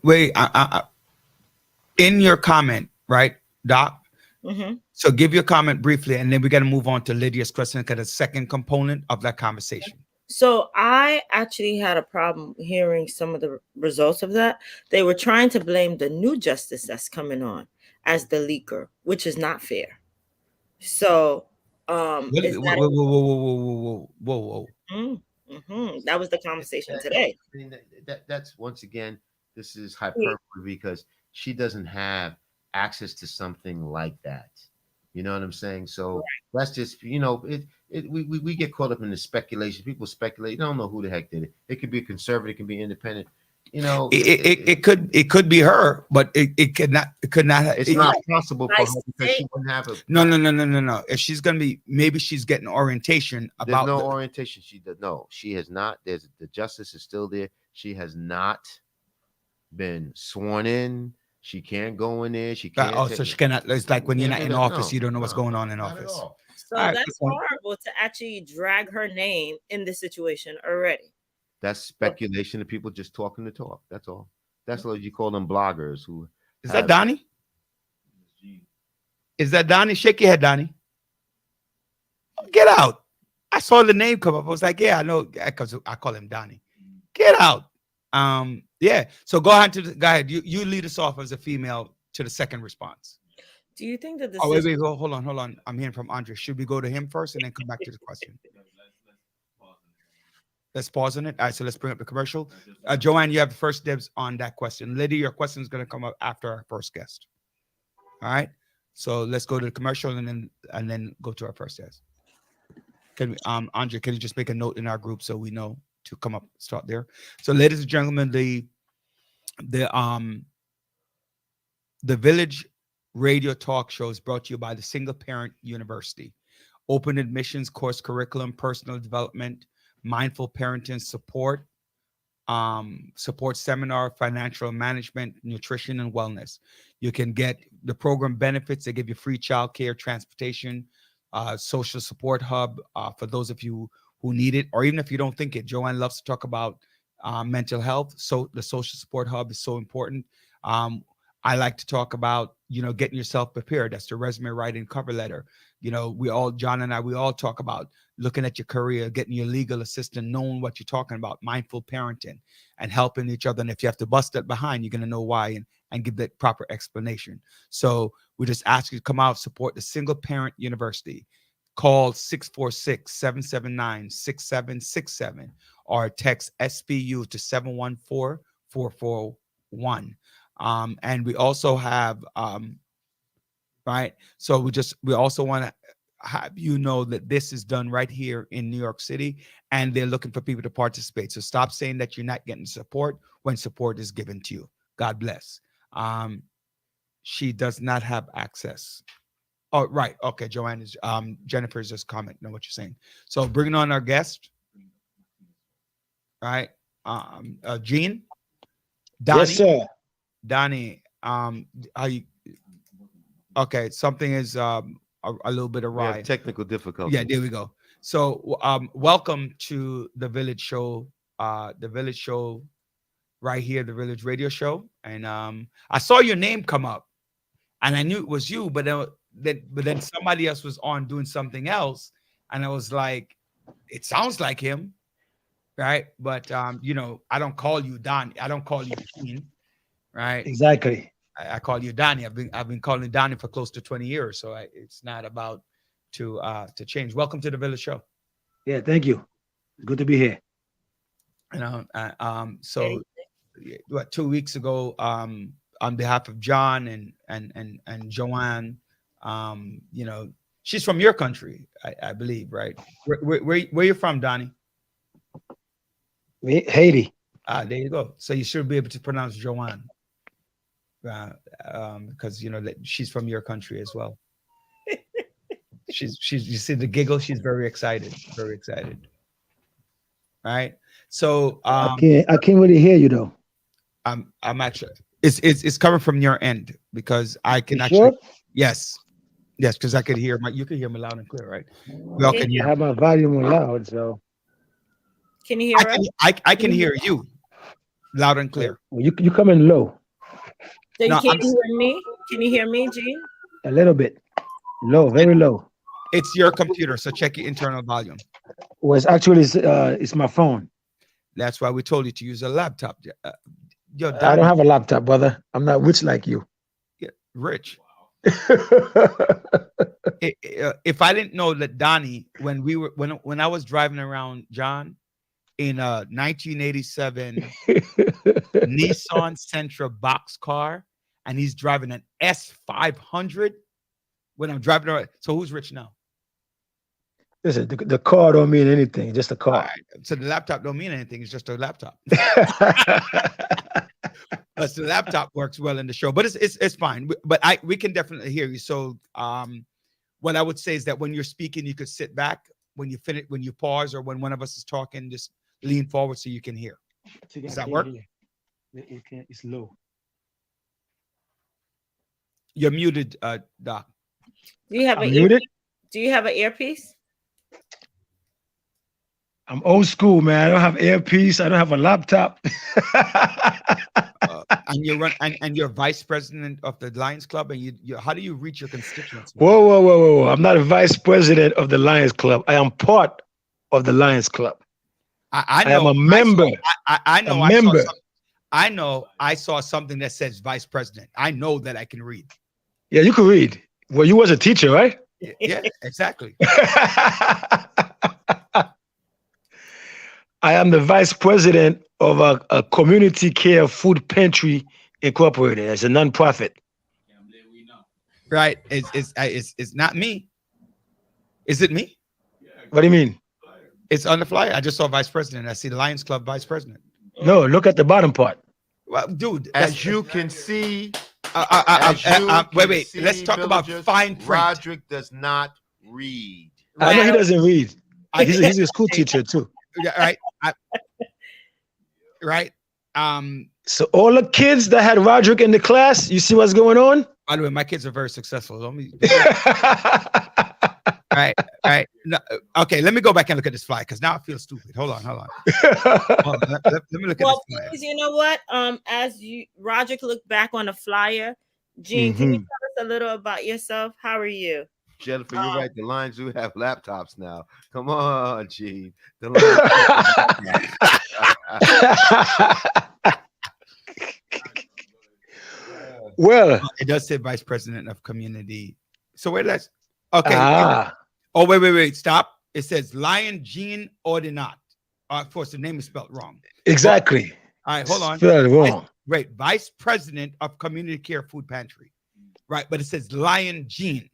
wait. In your comment, right, Doc? mhm. So give your comment briefly, and then we got to move on to Lydia's question, because the second component of that conversation. So I actually had a problem hearing some of the results of that. They were trying to blame the new justice that's coming on as the leaker, which is not fair. So is Whoa, that whoa, whoa, whoa, whoa, whoa, whoa. that was the conversation today. I mean, that's once again, this is hyperbole because she doesn't have access to something like that. You know what I'm saying? So that's just, we get caught up in the speculation. People speculate. You don't know who the heck did it. It could be a conservative, it can be independent. It could be her, but it could not. It's not possible for her because she wouldn't have a. No. If she's gonna be, maybe she's getting orientation about. There's no orientation. She does no. She has not. There's the justice is still there. She has not been sworn in. She can't go in there. She can't. So she cannot. It's like when you're not in office, you don't know what's going on in office. So right, that's horrible to actually drag her name in this situation already. That's speculation of people just talking the talk. That's all. That's what you call them bloggers who. Is that Donnie? Is that Donnie? Shake your head, Donnie. Get out. I saw the name come up. I was like, yeah, I know, because I call him Donnie. Get out. Yeah. So go ahead. You lead us off as a female to the second response. Do you think that this? Oh, wait, hold on. I'm hearing from Andre. Should we go to him first and then come back to the question? Let's pause on it. All right, so let's bring up the commercial. Joanne, you have the first dibs on that question. Lydia, your question is going to come up after our first guest. All right. So let's go to the commercial and then go to our first guest. Can we, Andre, can you just make a note in our group so we know to come up, start there? So, ladies and gentlemen, the Village Radio Talk Show is brought to you by the Single Parent University. Open admissions, course curriculum, personal development, mindful parenting support, support seminar, financial management, nutrition, and wellness. You can get the program benefits. They give you free childcare, transportation, social support hub for those of you who need it, or even if you don't think it. Joanne loves to talk about mental health. So the social support hub is so important. I like to talk about, getting yourself prepared. That's the resume writing, cover letter. John and I, we all talk about looking at your career, getting your legal assistant, knowing what you're talking about, mindful parenting, and helping each other. And if you have to bust that behind, you're going to know why and give that proper explanation. So we just ask you to come out, support the Single Parent University. Call 646-779-6767 or text SPU to 714-441. And we also have, right. So we also want to have that this is done right here in New York City, and they're looking for people to participate. So stop saying that you're not getting support when support is given to you. God bless. She does not have access. Oh, right. Okay. Joanne is, Jennifer's just commenting on what you're saying. So bringing on our guest, right? Gene, Donnie, yes, sir. Donnie, okay, something is a little bit awry. Technical difficulties. Yeah, there we go. So welcome to the Village Show, right here, the Village Radio Show. And I saw your name come up and I knew it was you, but then somebody else was on doing something else. And I was like, it sounds like him, right? But I don't call you Donnie. I don't call you Gene. Right. Exactly. I call you Donnie. I've been calling you Donnie for close to 20 years. So it's not about to change. Welcome to the Village Show. Yeah, thank you. Good to be here. So 2 weeks ago, on behalf of John and Joanne, she's from your country, I believe, right? Where you from, Donnie? Haiti. There you go. So you should be able to pronounce Joanne. Because that she's from your country as well. she's you see the giggle, she's very excited. Right. So I can't really hear you though. I'm actually It's coming from your end because I can You actually. sure? Yes, yes, because I could hear you can hear me loud and clear, right? We all Can can you, I hear. have my volume on loud, so can you hear us? I can hear you loud and clear. well, you come in low So you No, can't hear me? Can you hear me, Gene? a little bit, low, very low. it's your computer, so check your internal volume. Well, it's actually it's my phone. That's why we told you to use a laptop. Yo, I don't Donnie, have a laptop, brother. I'm not rich like you. Rich. If I didn't know that Donnie, when I was driving around John in a 1987 Nissan Sentra box car, and he's driving an S500 when I'm driving around. So who's rich now? Listen, the car don't mean anything, just a All car. right. So the laptop don't mean anything. It's just a laptop. But the laptop works well in the show, but it's fine. But we can definitely hear you. So what I would say is that when you're speaking, you could sit back when you finish, when you pause, or when one of us is talking, just lean forward so you can hear. Does that work? It's low. You're muted, Doc. Do you have I'm an muted. Do you have an earpiece? I'm old school, man. I don't have earpiece. I don't have a laptop. And you're vice president of the Lions Club, and you how do you reach your constituents? man? Whoa. I'm not a vice president of the Lions Club. I am part of the Lions Club. I I am know. a member. I know. A I saw member. I know. I saw something that says vice president. I know that I can read. Yeah, you can read. Well, you was a teacher, right? Yeah, exactly. I am the vice president of a community care food pantry incorporated. It's a nonprofit. Right. It's not me. Is it me? What do you mean? It's on the flyer. I just saw vice president. I see the Lions Club vice president. No, look at the bottom part. Well, dude, As you can see, wait. Let's talk about villagers, fine print. Roderick does not read. I know he doesn't read. I- He's a school teacher too. Yeah, right. Right. So all the kids that had Roderick in the class, you see what's going on? By the way, my kids are very successful. Let me. All right. No, okay, let me go back and look at this flyer because now I feel stupid. Hold on. Hold on, let me look at Well, this flyer. please, you know what? As Roderick looked back on the flyer, Gene, can you tell us a little about yourself? How are you? Jennifer, you're right. The Lions do have laptops now. Come on, Gene. The Well, It does say vice president of community. So wait, let's. Okay. ah, Oh, wait. Stop. It says Lion Jean Ordinat. Of course, the name is spelled wrong. exactly. All right, hold on. Spelled wrong. Right, vice president of community care food pantry. Right, but it says Lion Jean.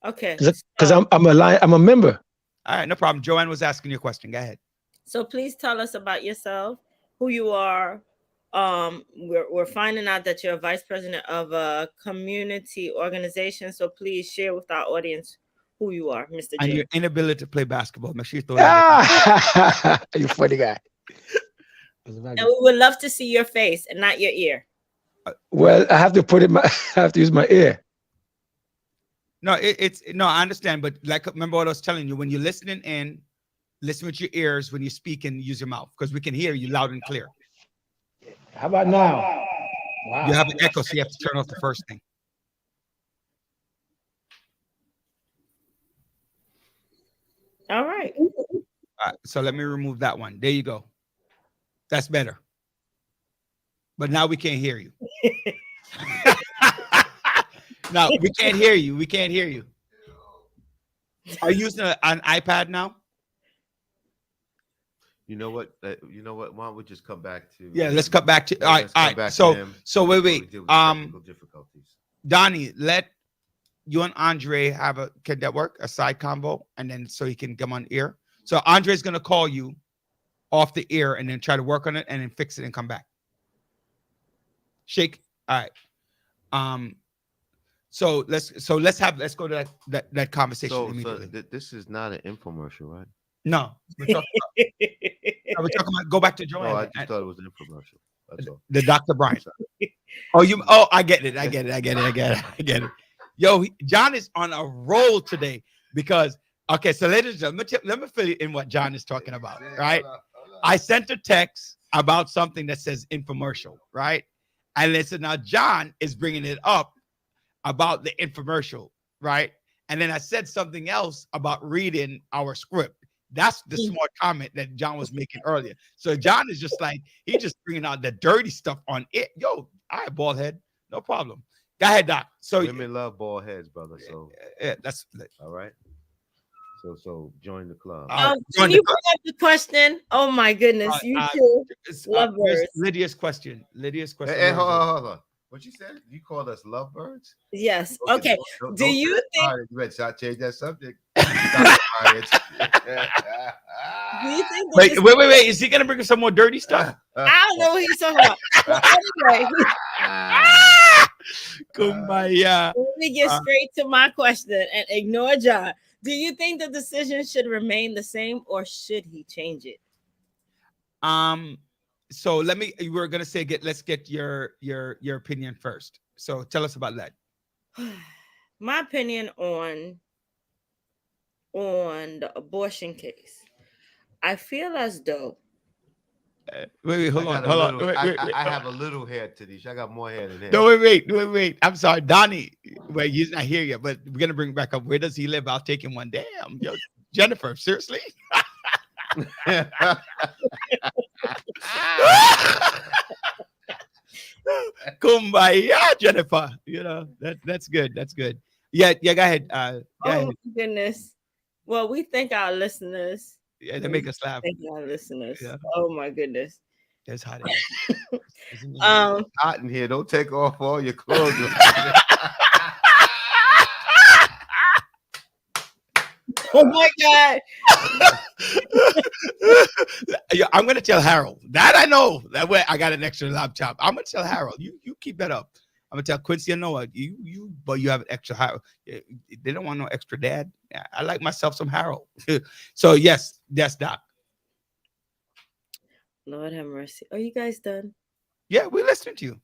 Okay. Because I'm a member. All right, no problem. Joanne was asking your question. Go ahead. So please tell us about yourself, who you are. We're finding out that you're a vice president of a community organization. So please share with our audience who you are, Mr. And J. your inability to play basketball. Make sure you throw that in. You funny guy. And we would love to see your face and not your ear. Well, I have to I have to use my ear. No, I understand, but like remember what I was telling you, when you're listening in, listen with your ears. When you speak and use your mouth, because we can hear you loud and clear. How about now? Wow. You have an echo, so you have to turn off the first thing. All right. All right, so let me remove that one. There you go. That's better. But now we can't hear you. No, we can't hear you. We can't hear you. Are you using an iPad now? You know what? Why don't we just come back to? Yeah, let's come back to. Yeah, All let's come right. back to So him wait. before we deal with technical difficulties. Donnie, let you and Andre can that work? A side combo, and then so he can come on ear. So Andre's gonna call you off the ear and then try to work on it and then fix it and come back. Shake. All right. So let's go to that conversation So immediately. this is not an infomercial, right? No, we're talking about go back to Joanne. No, I just thought it was an infomercial. That's all. The Dr. Brian. Oh, I get it. I get it. Yo, John is on a roll today because, okay, so ladies and gentlemen, let me fill you in what John is talking about, right? I sent a text about something that says infomercial, right? And listen, now John is bringing it up about the infomercial, right? And then I said something else about reading our script. That's the smart comment that John was making earlier. So John is just like, he's just bringing out the dirty stuff on it. Yo, all right, bald head, no problem. Go ahead, Doc. So women love bald heads, brother. So that's all right. So join the club. Can you bring up the question? Oh my goodness, you too. Lovebirds. Lydia's question. Hey, hold on. What you said? You called us lovebirds? Yes. Okay. Do you think? You better not change that subject. Do you think? Wait. Is he gonna bring us some more dirty stuff? I don't know what he's talking about. But anyway, Kumbaya. let me get straight to my question and ignore John. Do you think the decision should remain the same or should he change it? So we're gonna say let's get your opinion first. So tell us about that. My opinion on the abortion case. I feel as though wait, hold on. I have a little hair, Tadish. I got more hair than that. No, wait. I'm sorry, Donnie. Wait, he's not here yet, but we're gonna bring back up. Where does he live? I'll take him one. Damn, yo, Jennifer, seriously. Kumbaya, Jennifer. You know that's good. That's good. Yeah. Go ahead. Go ahead. My goodness. Well, we thank our listeners. Yeah, they make us laugh. Thank our listeners. Yeah. Oh my goodness. It's hot. Hot in here. Don't take off all your clothes. Oh my God. I'm gonna tell Harold that I know that way. I got an extra laptop. I'm gonna tell Harold. You keep that up. I'm gonna tell Quincy and Noah. But you have an extra Harold. They don't want no extra dad. I like myself some Harold. So yes, Doc. Lord have mercy. Are you guys done? Yeah, we're listening to you.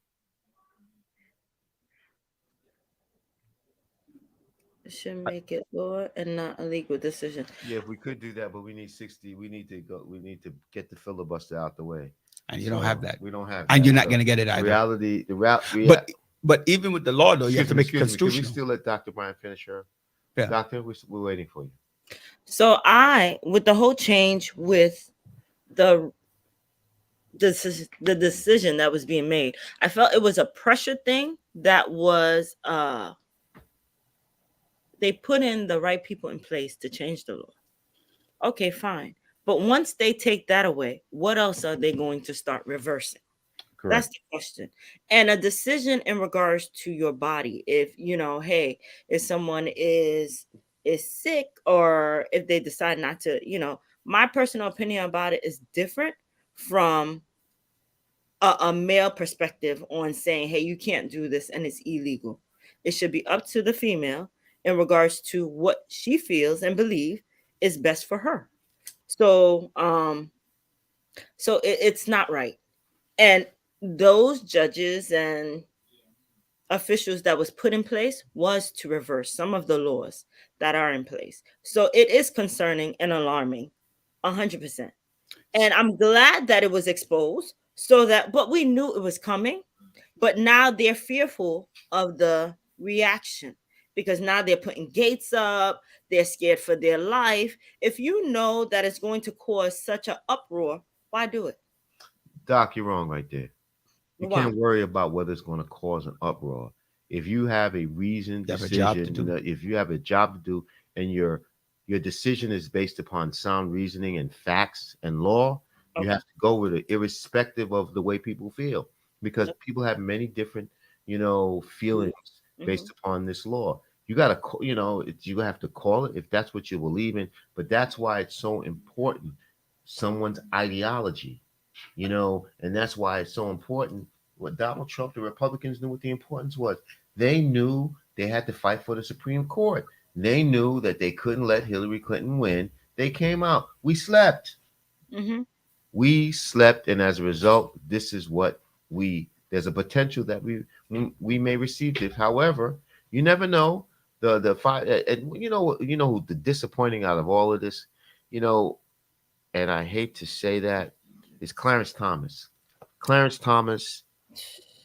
Should make it law and not a legal decision. Yeah, if we could do that, but we need 60. We need to go. We need to get the filibuster out the way. And you don't have that. We don't have. And you're not going to get it either. But even with the law, though, you have to make it constitutional. Can we still let Dr. Brian finish her? Yeah. Doctor, we're waiting for you. So with the whole change with the decision that was being made, I felt it was a pressure thing that was they put in the right people in place to change the law. Okay, fine. But once they take that away, what else are they going to start reversing? Correct. That's the question. And a decision in regards to your body, if hey, if someone is sick, or if they decide not to, my personal opinion about it is different from a male perspective on saying, hey, you can't do this and it's illegal. It should be up to the female in regards to what she feels and believe is best for her. So it's not right. And those judges and officials that was put in place was to reverse some of the laws that are in place. So it is concerning and alarming, 100%. And I'm glad that it was exposed but we knew it was coming, but now they're fearful of the reaction because now they're putting gates up. They're scared for their life. If you know that it's going to cause such an uproar, why do it? Doc, you're wrong right there. You can't worry about whether it's going to cause an uproar. If you have a reasoned decision, if you have a job to do, and your decision is based upon sound reasoning and facts and law, you have to go with it, irrespective of the way people feel, because people have many different, feelings based upon this law. You got to, you have to call it if that's what you believe in. But that's why it's so important, someone's ideology, and that's why it's so important. What Donald Trump, the Republicans knew what the importance was. They knew they had to fight for the Supreme Court. They knew that they couldn't let Hillary Clinton win. They came out. We slept. Mm-hmm. We slept, and as a result, this is what there's a potential that we may receive this. However, you never know. The five, and you know who the disappointing out of all of this, and I hate to say that, is Clarence Thomas. Clarence Thomas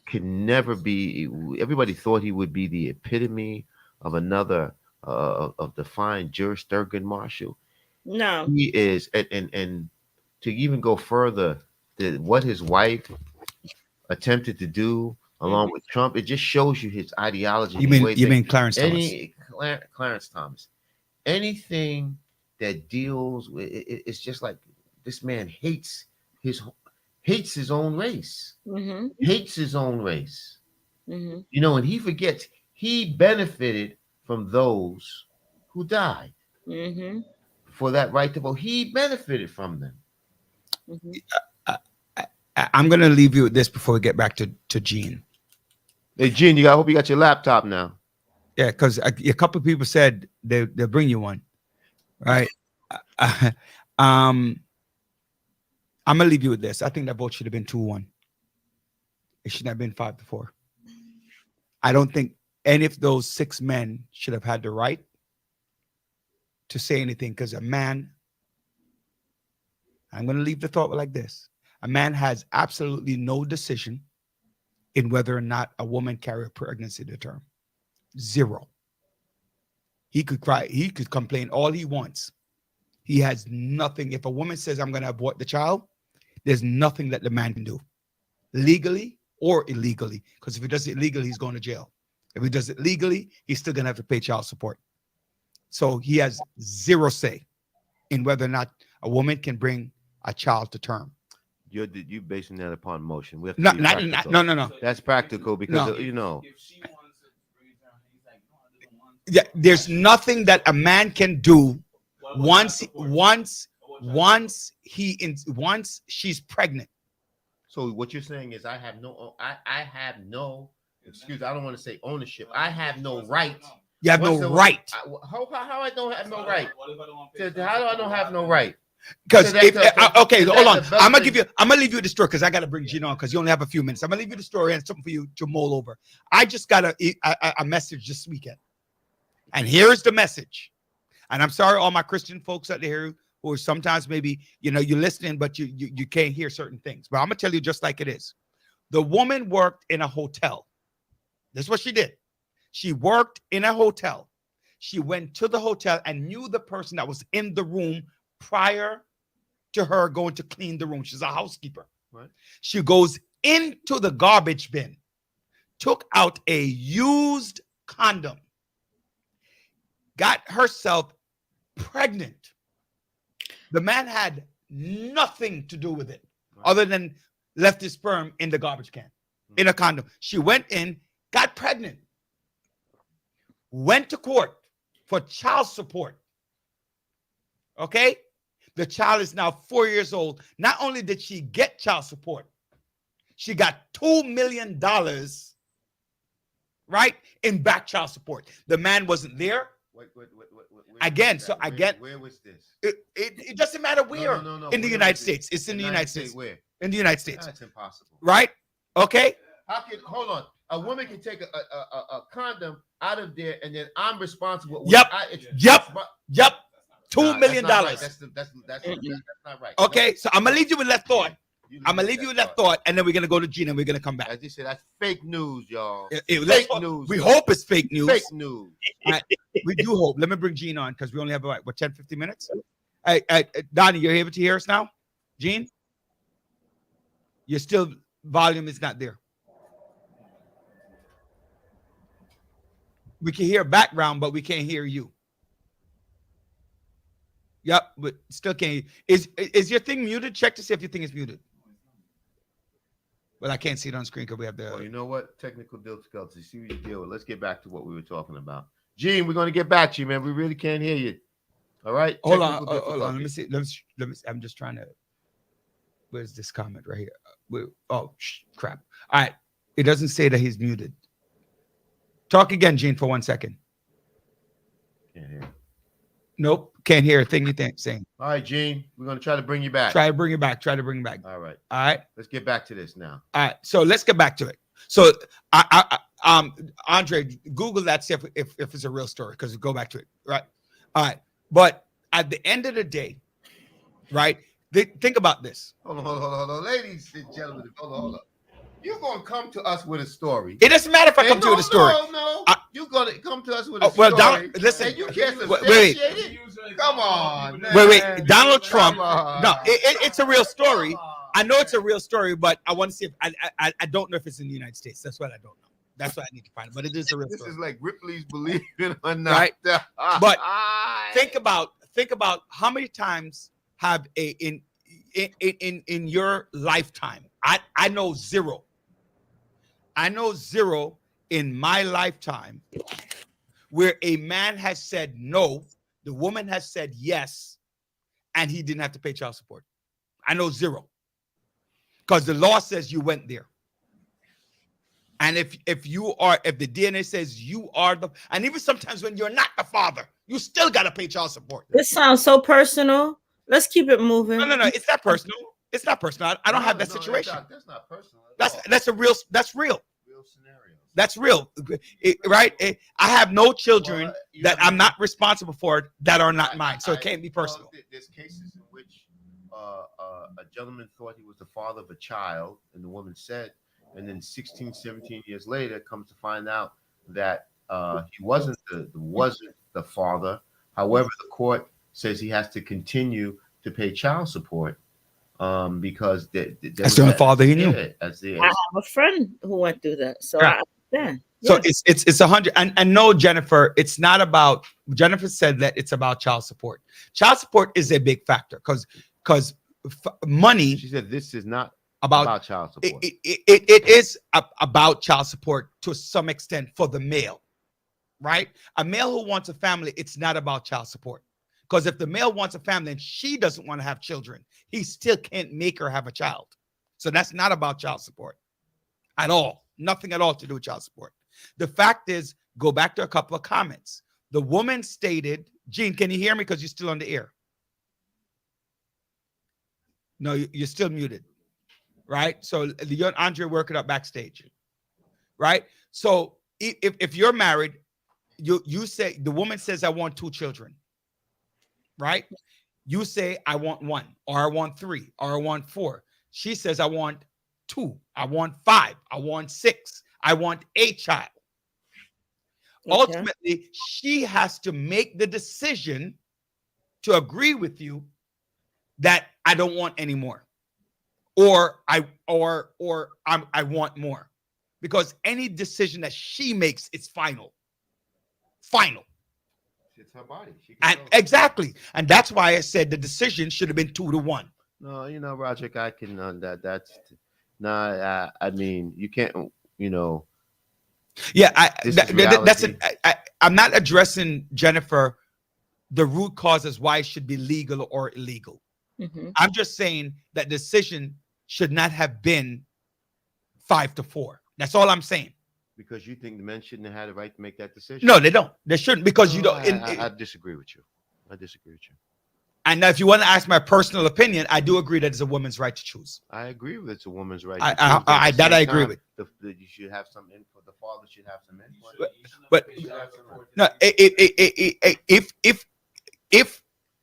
could never be. Everybody thought he would be the epitome of another of the fine Juris Thurgood Marshall. No. He is, and to even go further, what his wife attempted to do along with Trump, it just shows you his ideology. You mean Clarence Thomas? Clarence Thomas. Anything that deals with it's just like this man hates his own race. Mm-hmm. Hates his own race. Mm-hmm. And he forgets he benefited from those who died Mm-hmm. for that right to vote. He benefited from them. Mm-hmm. I'm going to leave you with this before we get back to Gene. Hey, Gene, I hope you got your laptop now. Yeah, because a couple of people said they'll bring you one, right? I'm going to leave you with this. I think that vote should have been 2-1. It shouldn't have been 5-4. I don't think any of those 6 men should have had the right to say anything, because a man, I'm going to leave the thought like this. A man has absolutely no decision in whether or not a woman carry a pregnancy to term. 0. He could cry. He could complain all he wants. He has nothing. If a woman says, I'm going to abort the child, there's nothing that the man can do, legally or illegally. Because if he does it illegally, he's going to jail. If he does it legally, he's still going to have to pay child support. So he has 0 say in whether or not a woman can bring a child to term. You're basing that upon motion. We have to No, be no. practical. That's practical because If she wants to bring it down, he's like, no, I didn't want to. Yeah, there's nothing that a man can do once she's pregnant. So what you're saying is I have no excuse. I don't want to say ownership. I have no right. You have no right. How I don't have no right? What if I don't want to pay How do I don't have no right? Because So that's okay, so hold on. that's the I'm gonna thing. leave you the story because I gotta bring Gene on because you only have a few minutes. I'm gonna leave you the story and something for you to mull over. I just got a message this weekend, and here's the message. And I'm sorry, all my Christian folks out there who are sometimes maybe you're listening, but you can't hear certain things. But I'm gonna tell you just like it is. The woman worked in a hotel. This is what she did. She worked in a hotel. She went to the hotel and knew the person that was in the room prior to her going to clean the room. She's a housekeeper. Right. She goes into the garbage bin, took out a used condom, got herself pregnant. The man had nothing to do with it other than left his sperm in the garbage can, in a condom. She went in, got pregnant, went to court for child support. Okay? The child is now 4 years old. Not only did she get child support, she got $2 million, right, in back child support. The man wasn't there. Wait, Again, so I get where was this? it doesn't matter where No. in the Where United was it? States. It's in the United States. Where? In the United States, That's impossible. right? Okay. Hold on? A woman can take a condom out of there, and then I'm responsible. Yep. Yep. Nah, $2 million. That's not right. Okay, so I'm gonna leave you with that thought. You I'm gonna leave you with that thought, and then we're gonna go to Gina and we're gonna come back. As you said, that's fake news, y'all. Fake news. We y'all. hope it's fake news. Fake news. We do hope. Let me bring Gene on because we only have about 10, 15 minutes. Hey, Donnie, you're able to hear us now? Gene? Your still volume is not there. We can hear background, but we can't hear you. Yep, but still can't. Is your thing muted? Check to see if your thing is muted. But I can't see it on screen because we have the. Well, you know what? Technical difficulties. See what you deal with. Let's get back to what we were talking about. Gene, we're going to get back to you, man. We really can't hear you. All right. Hold on. Let me see. Let me. I'm just trying to. Where's this comment right here? Crap. All right. It doesn't say that he's muted. Talk again, Gene, for 1 second. Can't hear. Nope. Can't hear a thing you think saying. All right, Gene, we're gonna try to bring you back. Try to bring it back. Try to bring it back. All right, All right. let's get back to this now. All right. So let's get back to it. So Andre, Google that, see if it's a real story, because we go back to it. Right. All right. But at the end of the day, right? Think about this. Hold on, ladies and gentlemen. Hold on. You're gonna come to us with a story. It doesn't matter if I come to you with a story. No. You're gonna come to us with Oh, a well, story. listen. And you can't Wait. substantiate it. Come on, man. Wait. Donald Trump. Come on. No, it's a real story. Come on, I know it's a man. real story, but I want to see if I don't know if it's in the United States. That's what I don't know. That's what I need to find. But it is a real This story. is like Ripley's Believe It or Not. Right. But think about how many times have in your lifetime. I know zero. I know zero in my lifetime where a man has said no, the woman has said yes, and he didn't have to pay child support. I know zero. Because the law says you went there. And if the DNA says you are and even sometimes when you're not the father, you still got to pay child support. This sounds so personal. Let's keep it moving. No, it's not personal. It's not personal. I don't have that situation. That's not personal. That's real. Real scenario. That's real, right? I have no children that I'm not responsible for that are not mine, so it can't be personal. There's cases in which a gentleman thought he was the father of a child, and the woman said, and then 16, 17 years later, comes to find out that he wasn't the father. However, the court says he has to continue to pay child support because that's the only father he knew. I have a friend who went through that, so Yeah. I understand. So it's 100. And no, Jennifer, it's not about. Jennifer said that it's about child support. Child support is a big factor because money. She said this is not about child support. It is about child support to some extent for the male, right? A male who wants a family, it's not about child support. Because if the male wants a family and she doesn't want to have children, he still can't make her have a child. So that's not about child support at all. Nothing at all to do with child support. The fact is, go back to a couple of comments. The woman stated, Gene, can you hear me? Because you're still on the air. No, you're still muted. Right? So you and Andre work it up backstage. Right? So if you're married, you say, the woman says, I want 2 children. Right? You say, I want 1, or I want 3, or I want 4. She says, I want 2, I want 5, I want 6, I want a child. Okay. Ultimately, she has to make the decision to agree with you that I don't want any more, or I want more, because any decision that she makes is final. It's her body. And exactly, and that's why I said the decision should have been 2-1. No, Roger, I can that's I mean, you can't, Yeah, I'm not addressing, Jennifer, the root causes why it should be legal or illegal. Mm-hmm. I'm just saying that decision should not have been 5-4. That's all I'm saying. Because you think the men shouldn't have had the right to make that decision? No, they don't. They shouldn't, because you don't. I disagree with you. And now, if you want to ask my personal opinion, I do agree that it's a woman's right to choose. I agree with it's a woman's right. I agree with. You should have some input. The father should have some input. But no,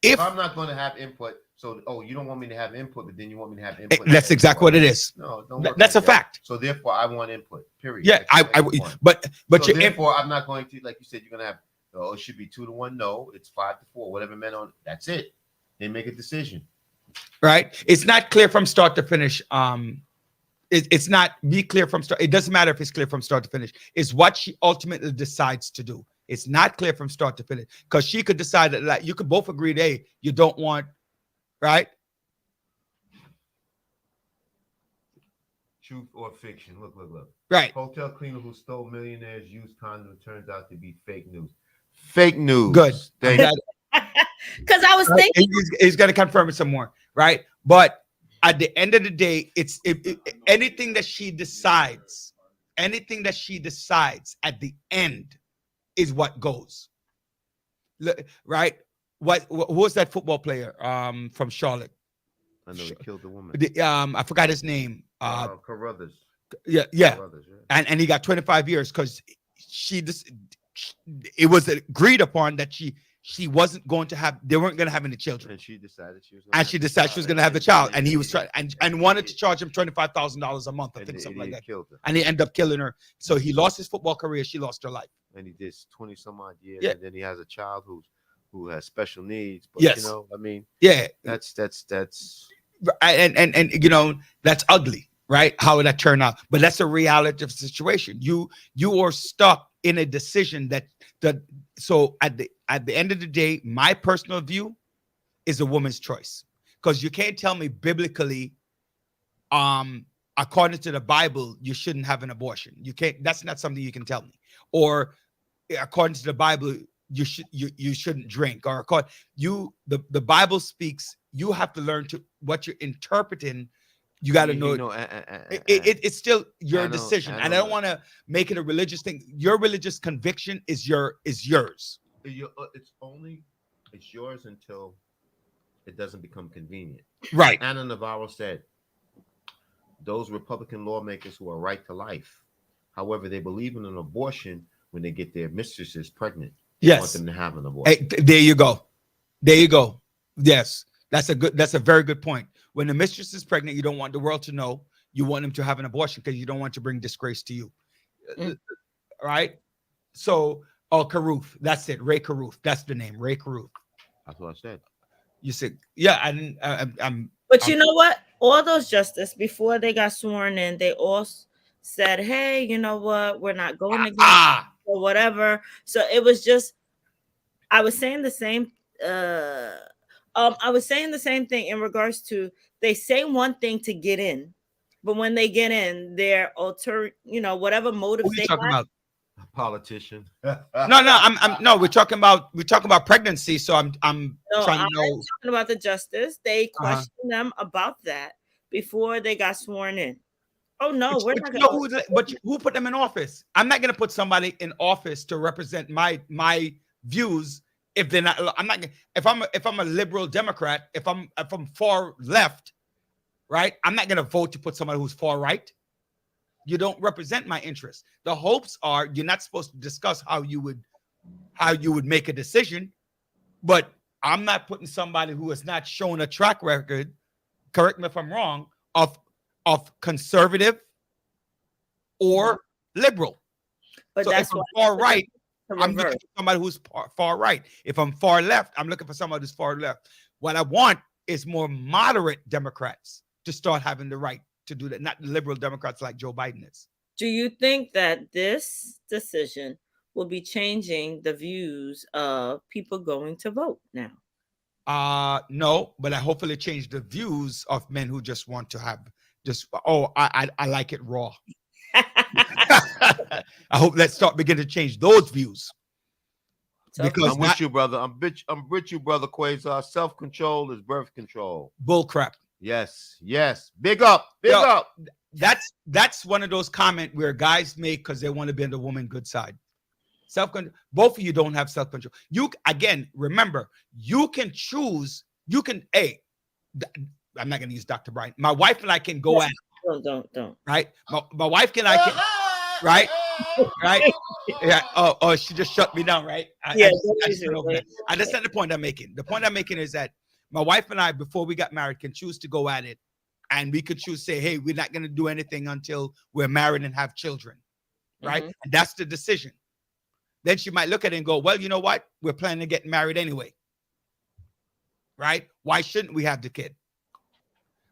if I'm not going to have input, so you don't want me to have input, but then you want me to have input. That's exactly what it is. No, don't. That's a fact. So therefore, I want input. Period. Yeah, but so therefore, I'm not going to, like you said, you're going to have. It should be 2-1. No, it's 5-4. Whatever men on. That's it. They make a decision. Right. It's not clear from start to finish. It's not be clear from start. It doesn't matter if it's clear from start to finish. It's what she ultimately decides to do. It's not clear from start to finish, because she could decide that, like, you could both agree that, hey, you don't want, right? Truth or fiction? Look. Right. Hotel cleaner who stole millionaire's used condom turns out to be fake news. Fake news. Good. Because I was thinking he's going to confirm it some more, right? But at the end of the day, it's anything that she decides at the end is what goes, right? Who was that football player from Charlotte? I know he killed the woman. I forgot his name. Carruthers. Yeah. Carruthers, yeah. And he got 25 years because it was agreed upon that she wasn't going to have, they weren't going to have any children. And she decided she was going to have the child. And he was trying and wanted to charge him $25,000 a month, I think, something like that. Killed her. And he ended up killing her. So he lost his football career. She lost her life. And he did 20 some odd years. Yeah. And then he has a child who has special needs. But Yes. you know, I mean, Yeah. that's And you know, that's ugly, right? How that turned out. But that's a reality of the situation. You are stuck in a decision that so at the end of the day, my personal view is a woman's choice. Because you can't tell me biblically, according to the Bible, you shouldn't have an abortion. You can't, that's not something you can tell me. Or according to the Bible, you shouldn't drink. Or the Bible speaks, you have to learn to what you're interpreting. You got to know, it's still your decision. And I don't want to make it a religious thing. Your religious conviction is yours. It's yours until it doesn't become convenient. Right. Anna Navarro said, those Republican lawmakers who are right to life, however, they believe in an abortion when they get their mistresses pregnant. Yes. Want them to have an abortion. Hey, there you go. Yes. That's a very good point. When the mistress is pregnant, you don't want the world to know. You want them to have an abortion because you don't want to bring disgrace to you. Right? So, Carruth. That's it. Ray Carruth. That's the name. Ray Carruth. That's what I said. You said, yeah, But you know what? All those justices, before they got sworn in, they all said, hey, you know what? We're not going against or whatever. So it was just, I was saying the same thing in regards to, they say one thing to get in, but when they get in, they're whatever motives they talking about. A politician. No, we're talking about pregnancy. So I'm trying to know. I'm talking about the justice. They questioned them about that before they got sworn in. Oh no, we're not going to. But who put them in office? I'm not going to put somebody in office to represent my views. If they're not, I'm not. If I'm a liberal Democrat, if I'm far left, right, I'm not going to vote to put somebody who's far right. You don't represent my interests. The hopes are you're not supposed to discuss how you would make a decision, but I'm not putting somebody who has not shown a track record, correct me if I'm wrong, of conservative or liberal. But so that's if I'm far right, I'm looking for somebody who's far right. If I'm far left, I'm looking for somebody who's far left. What I want is more moderate Democrats to start having the right to do that, not liberal Democrats like Joe Biden is. Do you think that this decision will be changing the views of people going to vote now? No, but I hopefully change the views of men who just want to have I like it raw. I hope let's begin to change those views. Because I'm with you, brother. I'm with you, brother Quasar. Self-control is birth control. Bull crap. Yes. Big up. That's one of those comments where guys make because they want to be on the woman good side. Self-control. Both of you don't have self-control. You again, remember, you can choose. You can. I'm not going to use Dr. Brian. My wife and I can go at. Don't. Right. My wife and I can. Right. Right. Yeah. Oh, she just shut me down. Right. That's not the point I'm making. The point I'm making is that my wife and I, before we got married, can choose to go at it, and we could choose to say, "Hey, we're not going to do anything until we're married and have children." Right. Mm-hmm. And that's the decision. Then she might look at it and go, "Well, you know what? We're planning to get married anyway. Right? Why shouldn't we have the kid?"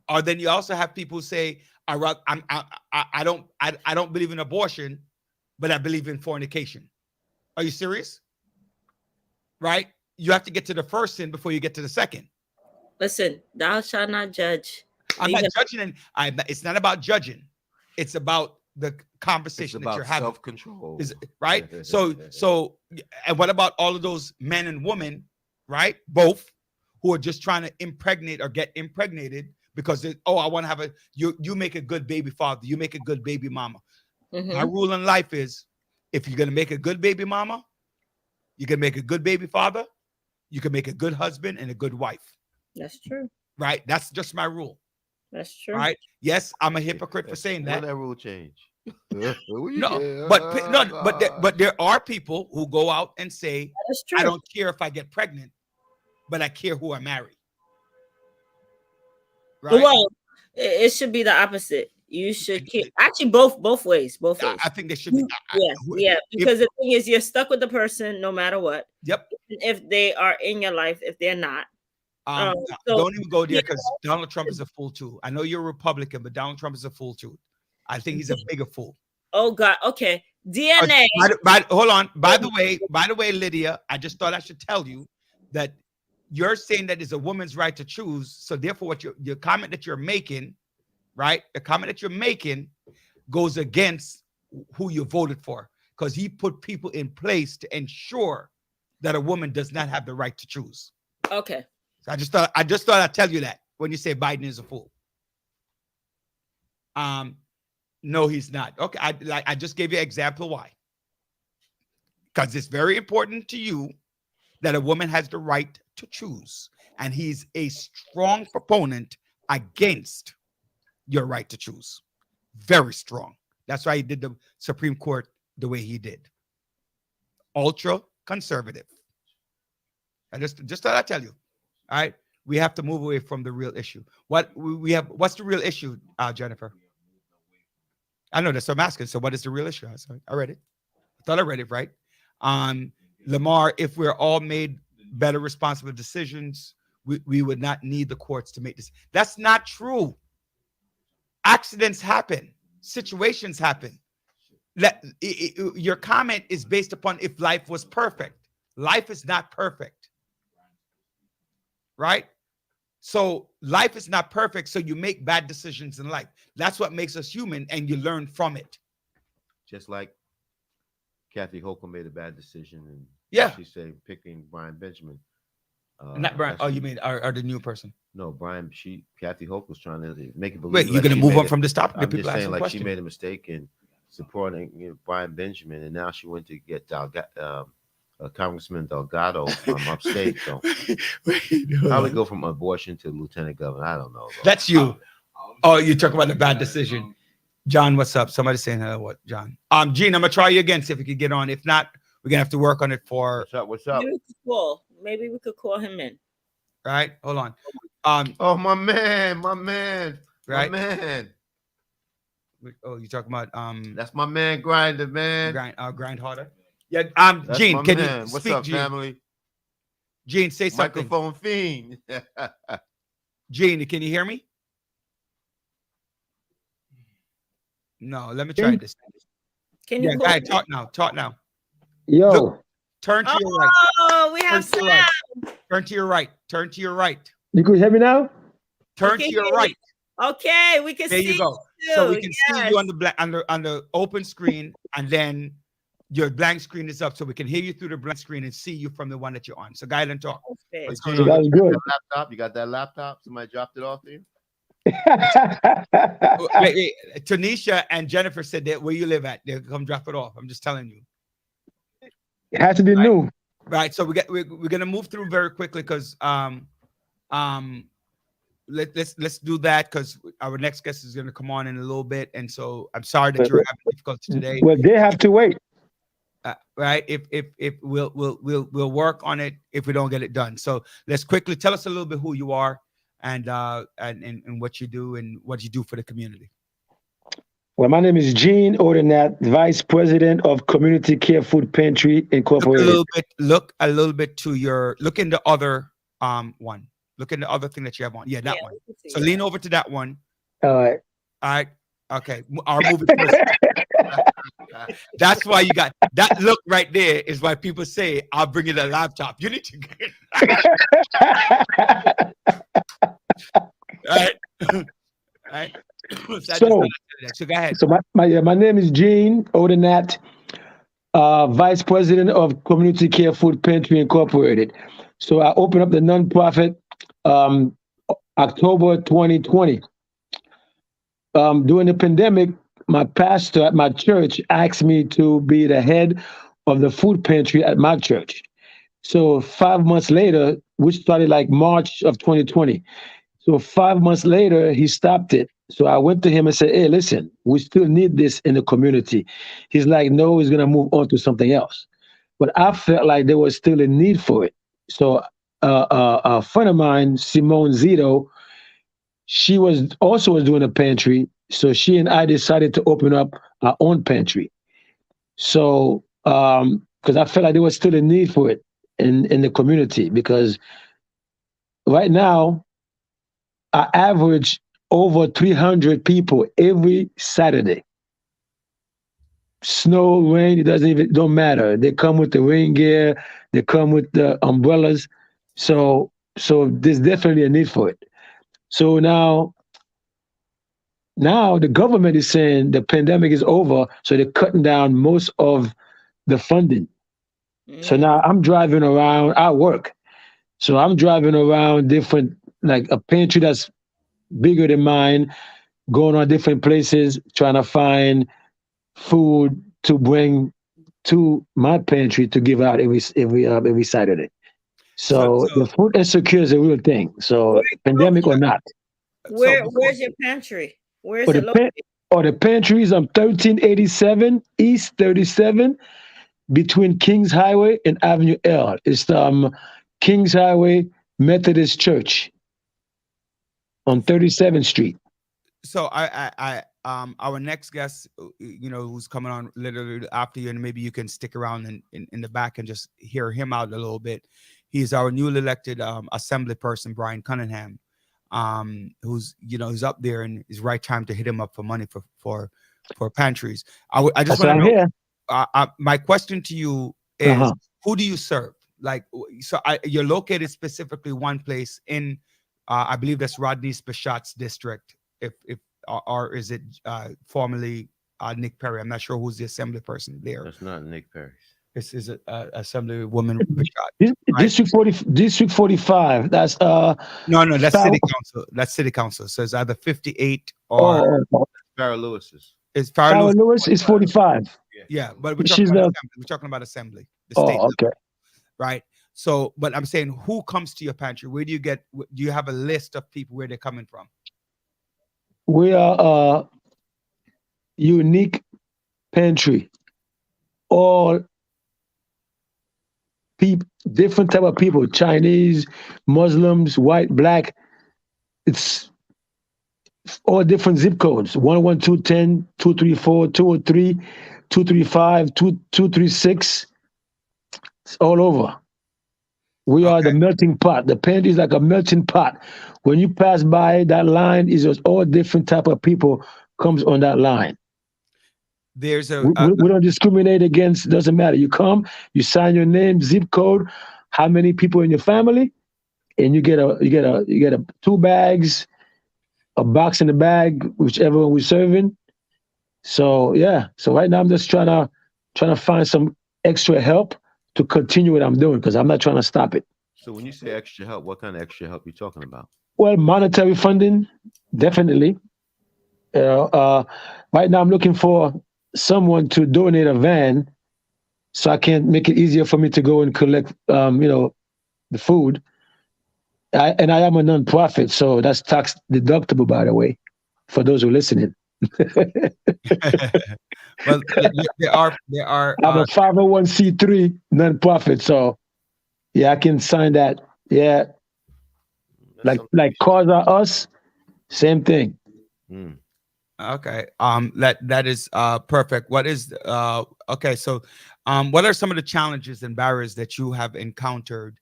Or then you also have people who say, I don't believe in abortion, but I believe in fornication. Are you serious? Right? You have to get to the first sin before you get to the second. Listen, thou shalt not judge. I'm not judging. It's not about judging. It's about the conversation that you're having. Self-control. Right? So, and what about all of those men and women, right? Both who are just trying to impregnate or get impregnated because I want to have you make a good baby father, you make a good baby mama. Mm-hmm. My rule in life is if you're going to make a good baby mama, you can make a good baby father, you can make a good husband and a good wife. That's true. Right? That's just my rule. That's true. Right? Yes, I'm a hypocrite for saying When that. that rule change? No, but there are people who go out and say, That's true. I don't care if I get pregnant, but I care who I marry. Right? Well, it should be the opposite. You should care. Actually, both ways. Both ways. I think they should be. Yeah. Because the thing is, you're stuck with the person no matter what. Yep. If they are in your life, if they're not. So, don't even go there because Donald Trump is a fool too. I know you're a Republican, but Donald Trump is a fool too. I think he's a bigger fool. Oh God. Okay. DNA. Hold on. By the way, Lydia, I just thought I should tell you that you're saying that it's a woman's right to choose. So therefore, what your comment that you're making, right? The comment that you're making goes against who you voted for, because he put people in place to ensure that a woman does not have the right to choose. Okay. So I just thought I'd tell you that when you say Biden is a fool. No, he's not. Okay, I just gave you an example why. Because it's very important to you that a woman has the right to choose, and he's a strong proponent against your right to choose. Very strong. That's why he did the Supreme Court the way he did. Ultra conservative. I just thought I'd tell you. All right, we have to move away from the real issue. What's the real issue, Jennifer? I know that's what I'm asking. So what is the real issue? I read it. I thought I read it right. Lamar, if we're all made better responsible decisions, we would not need the courts to make this. That's not true. Accidents happen. Situations happen. Your comment is based upon if life was perfect. Life is not perfect. Right? So life is not perfect. So you make bad decisions in life. That's what makes us human, and you learn from it. Just like Kathy Hochul made a bad decision, and she said picking Brian Benjamin. Not Brian. Oh, you mean or the new person? No, Kathy Hochul was trying to make it believe. Wait, you're going to move on from this topic? I'm just saying, like, she made a mistake in supporting Brian Benjamin, and now she went to get Congressman Delgado from upstate. So how we go from abortion to lieutenant governor? I don't know. That's you. Oh, you're talking about the bad decision. John, what's up? Somebody saying hello. What, John? Gene, I'm gonna try you again, see if we can get on. If not, we're gonna have to work on it for. What's up? Maybe we could call him in. Right. Hold on. Oh, my man. Right. My man. Oh, you talking about That's my man, Grinder, man. Grind harder. Yeah. Gene, can you What's speak, up, Gene? family? Gene, say something. Microphone fiend. Gene, can you hear me? No, let me try this. Can you go ahead, talk now. Yo. Look, turn to your right. Oh, we have sound. Turn to your right. Turn to your right. You can hear me now? Turn to your right. Okay, we can see. There you go. So we can see you on the open screen, and then your blank screen is up, so we can hear you through the blank screen and see you from the one that you're on. So go ahead and talk. Okay. What's going on? That's good. You got that laptop? Somebody dropped it off there? Wait. Tanisha and Jennifer said that where you live at, they'll come drop it off. I'm just telling you. It has to be new. Right. So we're gonna move through very quickly because let's do that because our next guest is gonna come on in a little bit, and so I'm sorry that you're having difficulty today. Well, they have to wait. Right. If we'll work on it if we don't get it done. So let's quickly tell us a little bit who you are and what you do and what you do for the community. Well, my name is Gene Ordinat, Vice President of Community Care Food Pantry Incorporated. Look a little bit to your look in the other one. Look in the other thing that you have on. Yeah, that one. So lean over to that one. All right. Okay. Our movie. That's why you got that look right there. Is why people say, "I'll bring you the laptop." You need to get all right. So go ahead. So my name is Gene Ordinat, Vice President of Community Care Food Pantry Incorporated. So I opened up the nonprofit October 2020. During the pandemic, my pastor at my church asked me to be the head of the food pantry at my church. So 5 months later, which started like March of 2020. So 5 months later, he stopped it. So I went to him and said, "Hey, listen, we still need this in the community." He's like, "No, he's gonna move on to something else." But I felt like there was still a need for it. So a friend of mine, Simone Zito, she was doing a pantry. So she and I decided to open up our own pantry. So because I felt like there was still a need for it in the community, because right now I average over 300 people every Saturday. Snow, rain, don't matter. They come with the rain gear, they come with the umbrellas. So there's definitely a need for it. So now the government is saying the pandemic is over, so they're cutting down most of the funding. So now I'm driving around, I work. So I'm driving around different, like a pantry that's bigger than mine, going on different places, trying to find food to bring to my pantry to give out every Saturday. So the food insecure is a real thing. So pandemic or not. Where's your pantry? Where is Or it the pan- located? or the pantries on 1387 East 37 between Kings Highway and Avenue L. It's Kings Highway Methodist Church on 37th Street. So our next guest, who's coming on literally after you, and maybe you can stick around in the back and just hear him out a little bit. He's our newly elected assembly person, Brian Cunningham, who's up there, and it's right time to hit him up for money for pantries. I just want to know. My question to you is, who do you serve? Like, so you're located specifically one place in, I believe that's Rodney Spichat's district. Or is it formerly Nick Perry? I'm not sure who's the assembly person there. That's not Nick Perry. This is Assemblywoman Spichat. District 45. That's no, that's City Council. That's City Council. So it's either 58 or Farrah Lewis's. It's Farrah Lewis is 45. Yeah, but we're talking about assembly. The state level, okay. Right. So, but I'm saying, who comes to your pantry? Where do you have a list of people where they're coming from? We are a unique pantry. All people, different type of people, Chinese, Muslims, white, black. It's all different zip codes. 11210, 234, 203, 235, 236. It's all over. We are the melting pot. The pantry is like a melting pot. When you pass by that line, is just all different type of people comes on that line. There's we don't discriminate against. Doesn't matter. You come, you sign your name, zip code, how many people in your family, and you get a 2 bags, a box in the bag, whichever one we're serving. So yeah. So right now I'm just trying to find some extra help to continue what I'm doing, because I'm not trying to stop it. So when you say extra help, what kind of extra help are you talking about? Well, monetary funding, definitely. Right now I'm looking for someone to donate a van so I can make it easier for me to go and collect, the food. I am a nonprofit, so that's tax deductible, by the way, for those who are listening. Well, there are. I'm a 501c3 nonprofit, so yeah, I can sign that. Yeah, like Cause Are Us, same thing. Okay. That is perfect. What is okay? So, what are some of the challenges and barriers that you have encountered?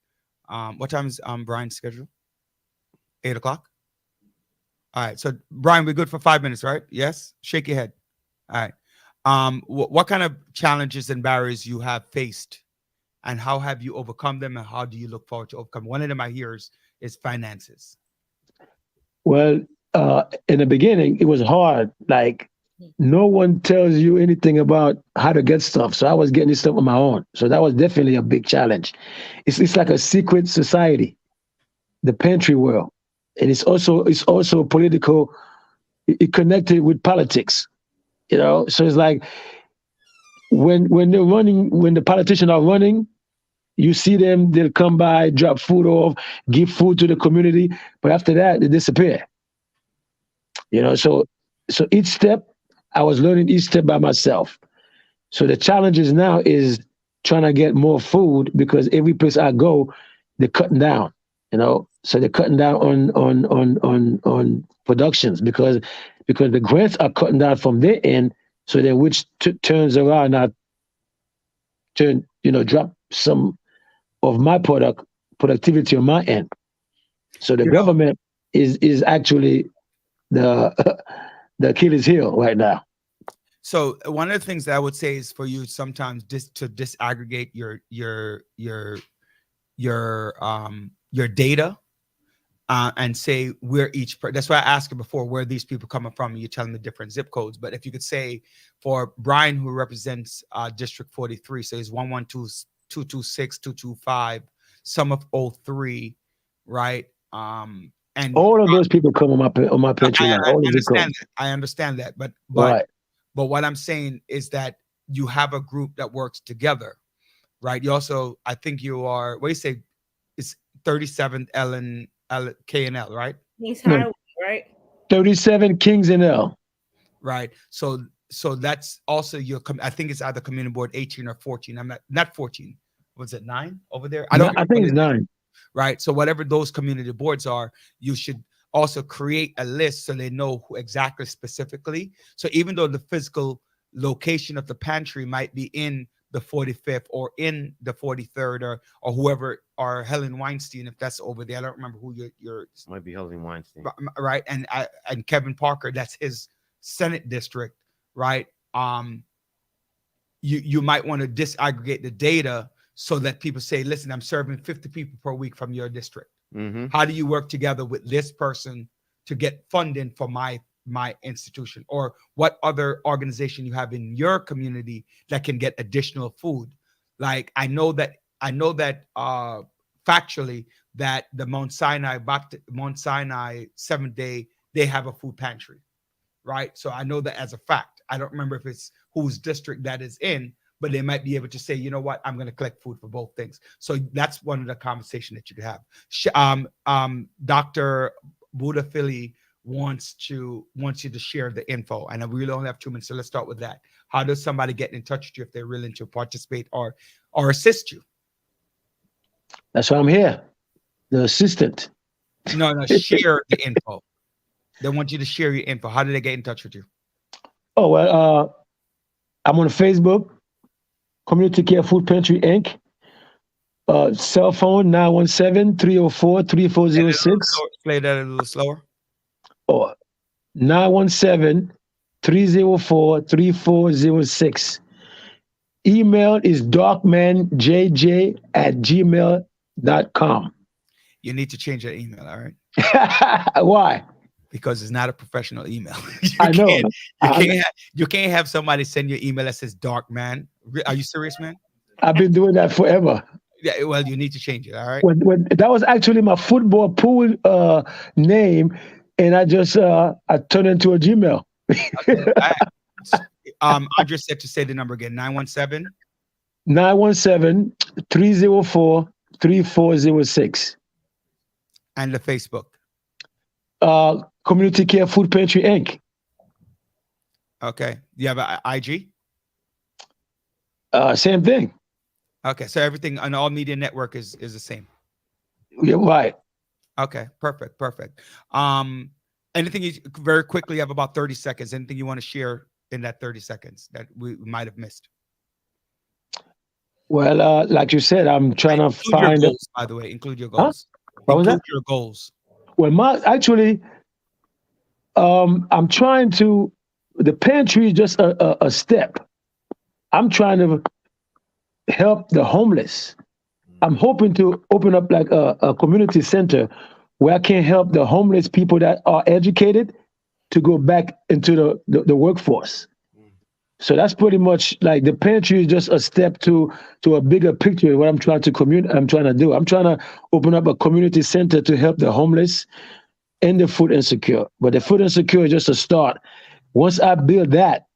What time is Brian's schedule? 8 o'clock. All right. So Brian, we're good for 5 minutes, right? Yes. Shake your head. All right. What kind of challenges and barriers you have faced, and how have you overcome them, and how do you look forward to overcome? One of them I hear is finances. Well, in the beginning, it was hard. Like, no one tells you anything about how to get stuff. So I was getting this stuff on my own. So that was definitely a big challenge. It's like a secret society, the pantry world. And it's also political. It connected with politics, So it's like when the politicians are running, You see them, they'll come by, drop food off, give food to the community, but after that, they disappear. So each step, I was learning each step by myself. So the challenges now is trying to get more food because every place I go, they're cutting down. So they're cutting down on productions because the grants are cutting down from their end. So then which turns around, I drop some of my productivity on my end. So the government is actually the Achilles heel right now. So one of the things that I would say is for you sometimes to disaggregate your data and say where each that's why I asked you before where these people coming from. You're telling me different zip codes, but if you could say for Brian, who represents District 43, so he's 112, 226, 225, some of 03, right? And all of those people come on my picture. I understand that, but right. But what I'm saying is that you have a group that works together, right? You also, I think you are, what do you say? It's 37th K and L, right? Kings Highway, right? 37 Kings and L. Right. So that's also I think it's either Community Board 18 or 14. I'm not 14. Was it 9 over there? I think it's 9. Right. So whatever those community boards are, you should also create a list so they know who exactly specifically. So even though the physical location of the pantry might be in the 45th or in the 43rd or whoever, or Helen Weinstein, if that's over there, I don't remember who your might be Helen Weinstein, right? And Kevin Parker, that's his Senate district, right? You might want to disaggregate the data so that people say, listen, I'm serving 50 people per week from your district. Mm-hmm. How do you work together with this person to get funding for my institution? Or what other organization you have in your community that can get additional food? Like I know that factually that the Mount Sinai Seventh Day, they have a food pantry, right? So I know that as a fact. I don't remember if it's whose district that is in, but they might be able to say, you know what, I'm going to collect food for both things. So that's one of the conversations that you could have. Dr. Buddha Philly wants you to share the info, and we really only have 2 minutes, so let's start with that. How does somebody get in touch with you if they're willing to participate or assist you? That's why I'm here, the assistant. No, share the info. They want you to share your info. How do they get in touch with you? Oh, well, I'm on Facebook, Community Care Food Pantry, Inc. Cell phone 917-304-3406. Play that a little slower. Or 917-304-3406. Email is darkmanjj@gmail.com. You need to change your email, all right? Why? Because it's not a professional email. I know. You can't have somebody send you an email that says dark man. Are you serious, man? I've been doing that forever. Yeah, well, you need to change it, all right? When that was actually my football pool name, and I just I turned it into a Gmail. Okay. Andre said to say the number again, 917? 917-304-3406. And the Facebook? Community Care Food Pantry, Inc. Okay. Do you have an IG? Same thing. Okay. So everything on all media network is the same. Yeah, right. Okay. Perfect. Anything very quickly, you have about 30 seconds. Anything you want to share in that 30 seconds that we might have missed? Well, like you said, I'm trying to find your goals, by the way, include your goals. Huh? What was that? Your goals. Well, I'm trying to, the pantry is just a step. I'm trying to help the homeless. I'm hoping to open up like a community center where I can help the homeless people that are educated to go back into the workforce. So that's pretty much like the pantry is just a step to a bigger picture of what I'm trying to do. I'm trying to open up a community center to help the homeless and the food insecure. But the food insecure is just a start. Once I build that,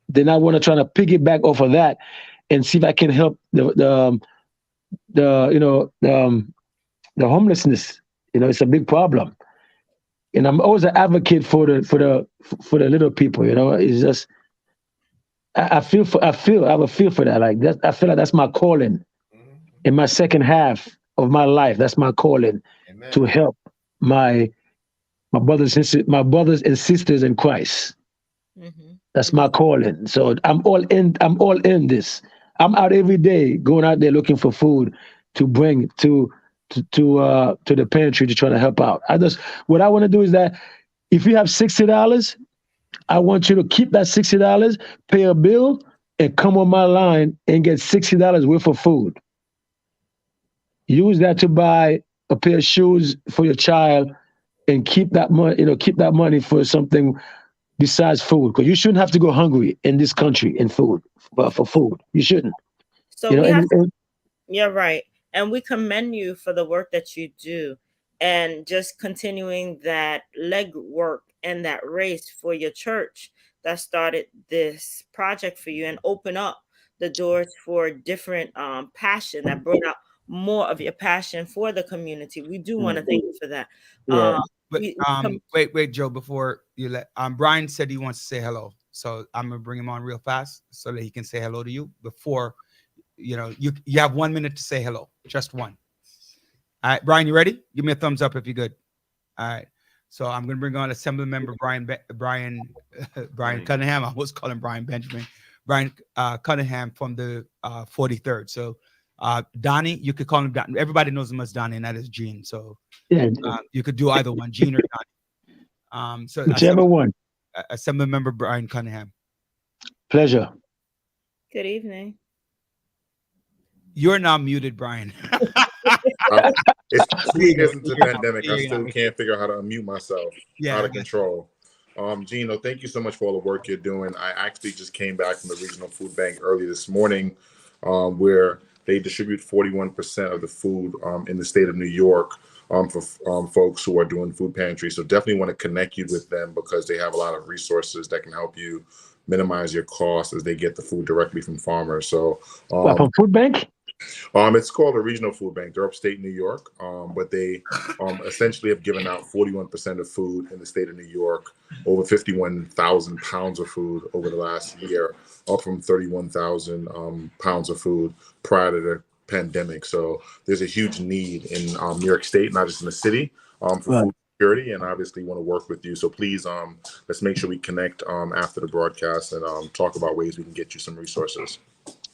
then I want to try to piggyback off of that and see if I can help the the homelessness. It's a big problem, and I'm always an advocate for the little people. It's just I have a feel for that. Like that, I feel like that's my calling in my second half of my life. That's my calling Amen. to help my my brothers and sisters in Christ. That's my calling. So I'm all in. I'm all in this. I'm out every day, going out there looking for food to bring to the pantry to try to help out. What I want to do is that if you have $60, I want you to keep that $60, pay a bill, and come on my line and get $60 worth of food. Use that to buy a pair of shoes for your child, and keep that money. Keep that money for something besides food, because you shouldn't have to go hungry in this country for food. You shouldn't. So you're right. And we commend you for the work that you do, and just continuing that leg work and that race for your church that started this project for you and open up the doors for different passion that brought out more of your passion for the community. We do want to thank you for that. Yeah. But wait, Joe, before you let Brian said he wants to say hello. So I'm gonna bring him on real fast so that he can say hello to you before you have 1 minute to say hello. Just one. All right, Brian, you ready? Give me a thumbs up if you're good. All right. So I'm gonna bring on Assembly Member Brian Cunningham. I was calling Brian Benjamin. Brian Cunningham from the 43rd. So Donnie, you could call him Donnie. Everybody knows him as Donnie, and that is Gene. So yeah, you could do either one, Gene or Donnie. So whichever one. Assembly Member Brian Cunningham. Pleasure. Good evening. You're now muted, Brian. It's 2 years into the pandemic. I still can't figure out how to unmute myself. Out of control. Gino, thank you so much for all the work you're doing. I actually just came back from the Regional Food Bank early this morning, where they distribute 41% of the food in the state of New York for folks who are doing food pantry. So definitely want to connect you with them, because they have a lot of resources that can help you minimize your costs as they get the food directly from farmers. So from Food Bank? It's called a Regional Food Bank. They're upstate New York, but they essentially have given out 41% of food in the state of New York, over 51,000 pounds of food over the last year, up from 31,000 pounds of food prior to the pandemic. So there's a huge need in New York State, not just in the city, for food security, and obviously want to work with you. So please, let's make sure we connect after the broadcast and talk about ways we can get you some resources.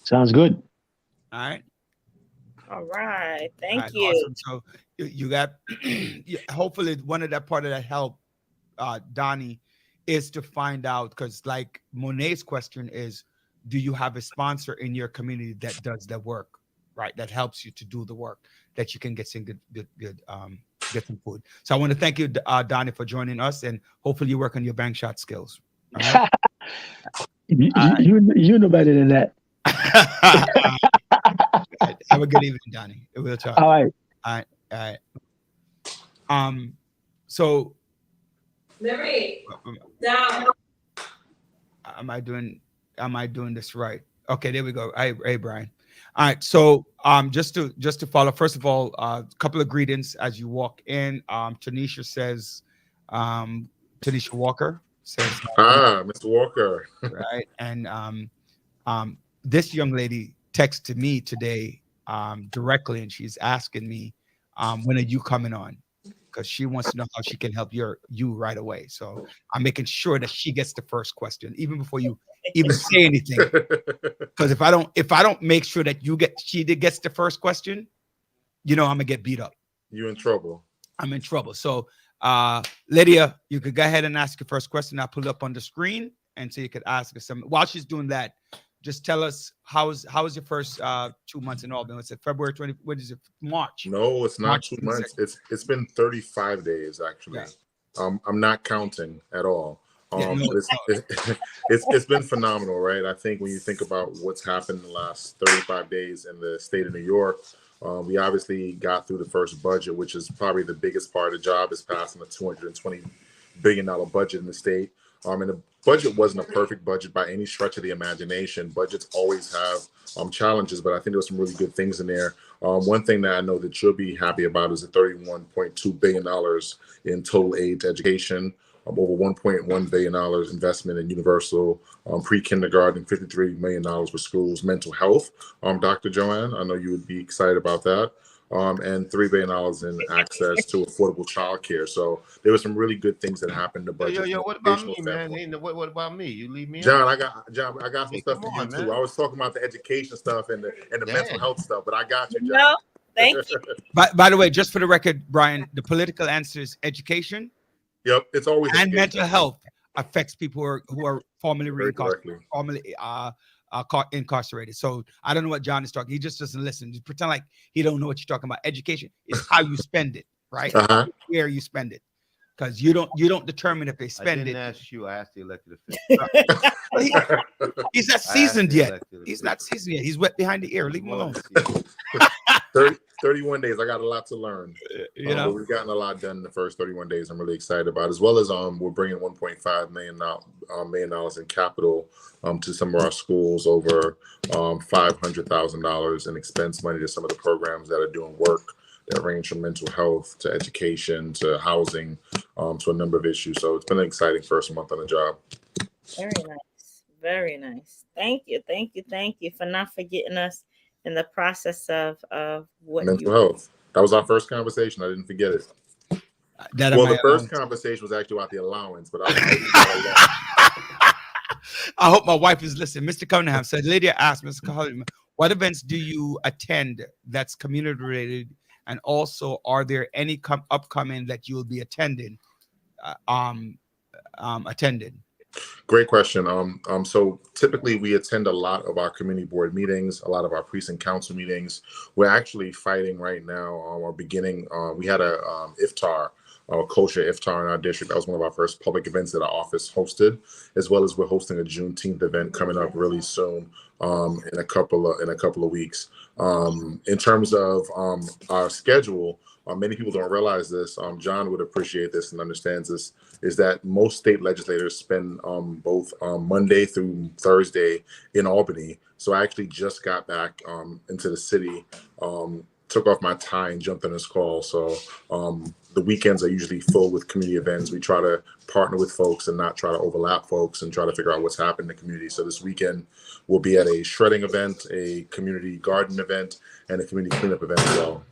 Sounds good. All right. Thank you. Awesome. So you got hopefully one of that part of that help, Donnie, is to find out, because like Monet's question is, do you have a sponsor in your community that does the work, right? That helps you to do the work, that you can get some good some food. So I want to thank you, Donnie, for joining us, and hopefully you work on your bank shot skills. Right? you know better than that. Have a good evening, Donnie. We'll talk. All right. So down. Am I doing this right? Okay, there we go. Hey, Brian. All right. So just to follow, first of all, a couple of greetings as you walk in. Tanisha says, Tanisha Walker says, Mr. Walker. Right. And this young lady texted me today directly, and she's asking me, when are you coming on? Because she wants to know how she can help you right away. So I'm making sure that she gets the first question even before you even say anything. Because if I don't make sure that she gets the first question, I'm gonna get beat up. You're in trouble. I'm in trouble. So Lydia, you could go ahead and ask your first question. I'll pull it up on the screen, and so you could ask her some. While she's doing that, just tell us how was your first 2 months in Albany? It's February 20. What is it? March? No, it's not March 2 months. It's been 35 days actually. Yeah. I'm not counting at all. It's been phenomenal, right? I think when you think about what's happened in the last 35 days in the state of New York, we obviously got through the first budget, which is probably the biggest part of the job, is passing a $220 billion budget in the state. And the budget wasn't a perfect budget by any stretch of the imagination. Budgets always have challenges, but I think there were some really good things in there. One thing that I know that you'll be happy about is the $31.2 billion in total aid to education, over $1.1 billion investment in universal pre-kindergarten, $53 million for schools, mental health. Dr. Joanne, I know you would be excited about that. And $3 billion in access to affordable childcare. So there were some really good things that happened in the budget. Yo, what about me, man? What about me? You leave me out? John, I got some stuff come for you on, too. man. I was talking about the education stuff and the mental health stuff, but I got you, John. No, thank you. By the way, just for the record, Brian, the political answer is education. Yep, it's always And education. mental health affects people who are formerly Very correctly. incarcerated. So I don't know what John is talking. He just doesn't listen. Just pretend like he don't know what you're talking about. Education is how you spend it, right? Uh-huh. Where you spend it, because you don't determine if they I spend didn't it. ask you. I asked the elected official. He's not I asked seasoned the yet. elected He's official. not seasoned yet. He's wet behind the ear. Leave him alone. 31 days. I got a lot to learn. But we've gotten a lot done in the first 31 days. I'm really excited about, as well as we're bringing $1.5 million in capital to some of our schools, over $500,000 in expense money to some of the programs that are doing work that range from mental health to education to housing, to a number of issues. So it's been an exciting first month on the job. Very nice. Very nice. Thank you for not forgetting us in the process of what Mental health. That was our first conversation. I didn't forget it. Well, the first conversation was actually about the allowance, but I hope my wife is listening. Mr. Cunningham said, Lydia asked Mr. Cunningham, what events do you attend that's community related? And also, are there any upcoming that you will be attending? Great question. So typically we attend a lot of our community board meetings, a lot of our precinct council meetings. We're actually fighting right now. Our beginning, we had a iftar, kosher iftar in our district. That was one of our first public events that our office hosted, as well as we're hosting a Juneteenth event coming up really soon, in a couple of weeks. In terms of our schedule, many people don't realize this. John would appreciate this and understands this, is that most state legislators spend both Monday through Thursday in Albany. So I actually just got back into the city, took off my tie and jumped on this call. So the weekends are usually full with community events. We try to partner with folks and not try to overlap folks and try to figure out what's happening in the community. So this weekend we'll be at a shredding event, a community garden event, and a community cleanup event as well.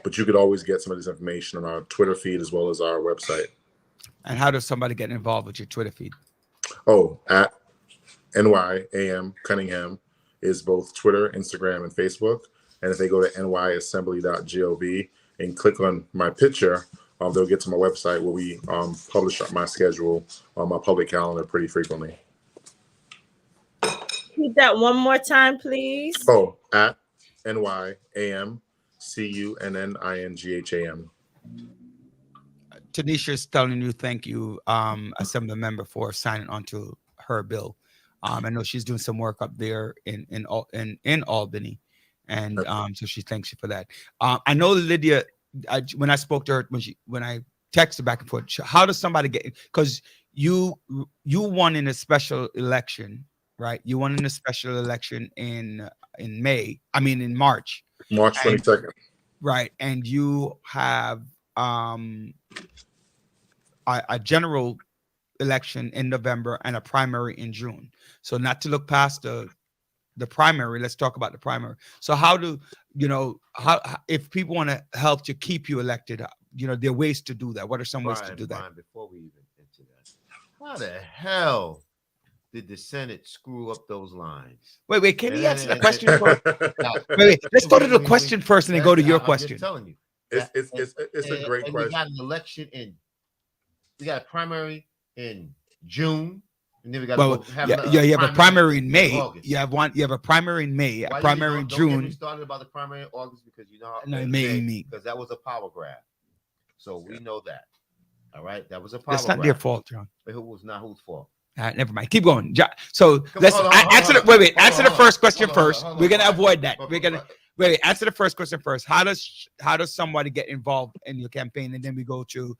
But you could always get some of this information on our Twitter feed as well as our website. And how does somebody get involved with your Twitter feed? Oh, at NYAM Cunningham is both Twitter, Instagram, and Facebook. And if they go to nyassembly.gov and click on my picture, they'll get to my website where we publish my schedule on my public calendar pretty frequently. Repeat that one more time, please. Oh, at NYAM CUNNINGHAM. Tanisha is telling you thank you, Assembly member, for signing onto her bill. I know she's doing some work up there in Albany, and so she thanks you for that. I know Lydia. When I spoke to her, when I texted back and forth, how does somebody get? Because you won in a special election, right? You won in a special election in May. I mean in March. March 22nd. Right, and you have a general election in November and a primary in June. So not to look past the primary, let's talk about the primary. So how do how if people want to help to keep you elected, there are ways to do that. What are some ways to do that? Brian, before we even into that, how the hell did the Senate screw up those lines? Wait, can he answer the question first? Wait, let's go to the question first and then go to your question. I'm just telling you. It's a great question. We got an election we got a primary in June, and then we got you have a primary in May. You have a primary in May, a primary in June. We started about the primary in August because because that was a power grab. So we know that. All right, that was a power grab. That's not their fault, John. It was not whose fault. Never mind. Keep going. So let's answer the first question first. We're gonna avoid that. We're gonna answer the first question first. How does somebody get involved in your campaign, and then we go to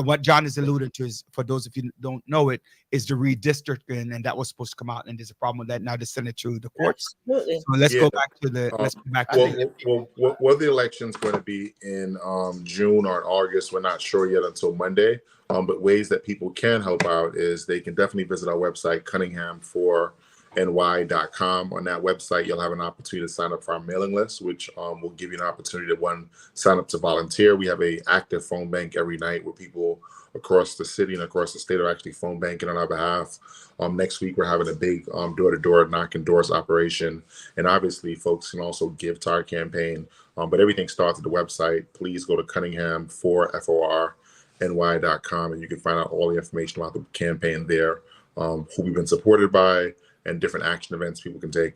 what John is alluding to is, for those of you who don't know it, is the redistricting, and that was supposed to come out, and there's a problem with that now. They send it through the courts. Absolutely. So let's Yeah. go back to the. Let's go back to Well, the election's going to be in June or in August. We're not sure yet until Monday. But ways that people can help out is they can definitely visit our website, CunninghamForNY.com. On that website, you'll have an opportunity to sign up for our mailing list, which will give you an opportunity to sign up to volunteer. We have a active phone bank every night where people across the city and across the state are actually phone banking on our behalf. Next week, we're having a big door-to-door knocking doors operation. And obviously, folks can also give to our campaign. But everything starts at the website. Please go to CunninghamForNY.com, and you can find out all the information about the campaign there, who we've been supported by, and different action events people can take.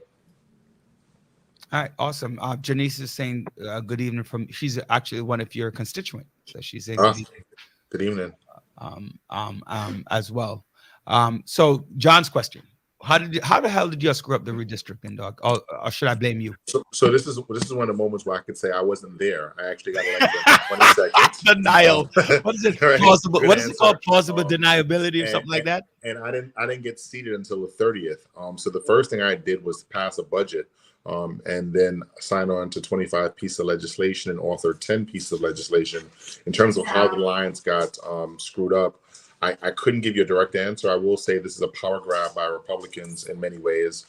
All right, awesome. Janice is saying good evening she's actually one of your constituents. So she's saying good evening. As well. So John's question: how the hell did you screw up the redistricting, dog? Or should I blame you? So this is one of the moments where I could say I wasn't there. I actually got elected in 20 seconds. Denial. What is it? Right. Plausible. Good What is it answer. called? Plausible deniability or something like that? And I didn't get seated until the 30th. So the first thing I did was pass a budget, and then sign on to 25 pieces of legislation and author 10 pieces of legislation. In terms of how the lines got screwed up, I couldn't give you a direct answer. I will say this is a power grab by Republicans in many ways,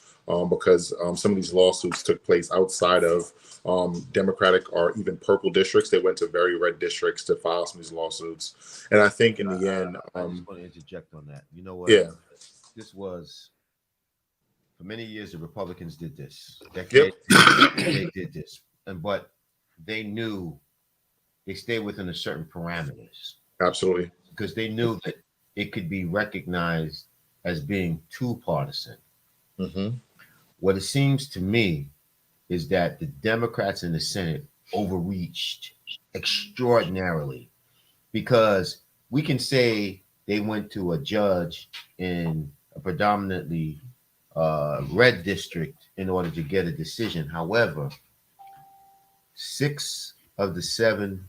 because some of these lawsuits took place outside of Democratic or even purple districts. They went to very red districts to file some of these lawsuits. And I think in the end, I just want to interject on that. You know what? Yeah. This was, for many years, the Republicans did this. Yep. They did this. But they knew they stayed within a certain parameters. Absolutely. Because they knew that it could be recognized as being too partisan. Mm-hmm. What it seems to me is that the Democrats in the Senate overreached extraordinarily, because we can say they went to a judge in a predominantly red district in order to get a decision. However, 6 of the 7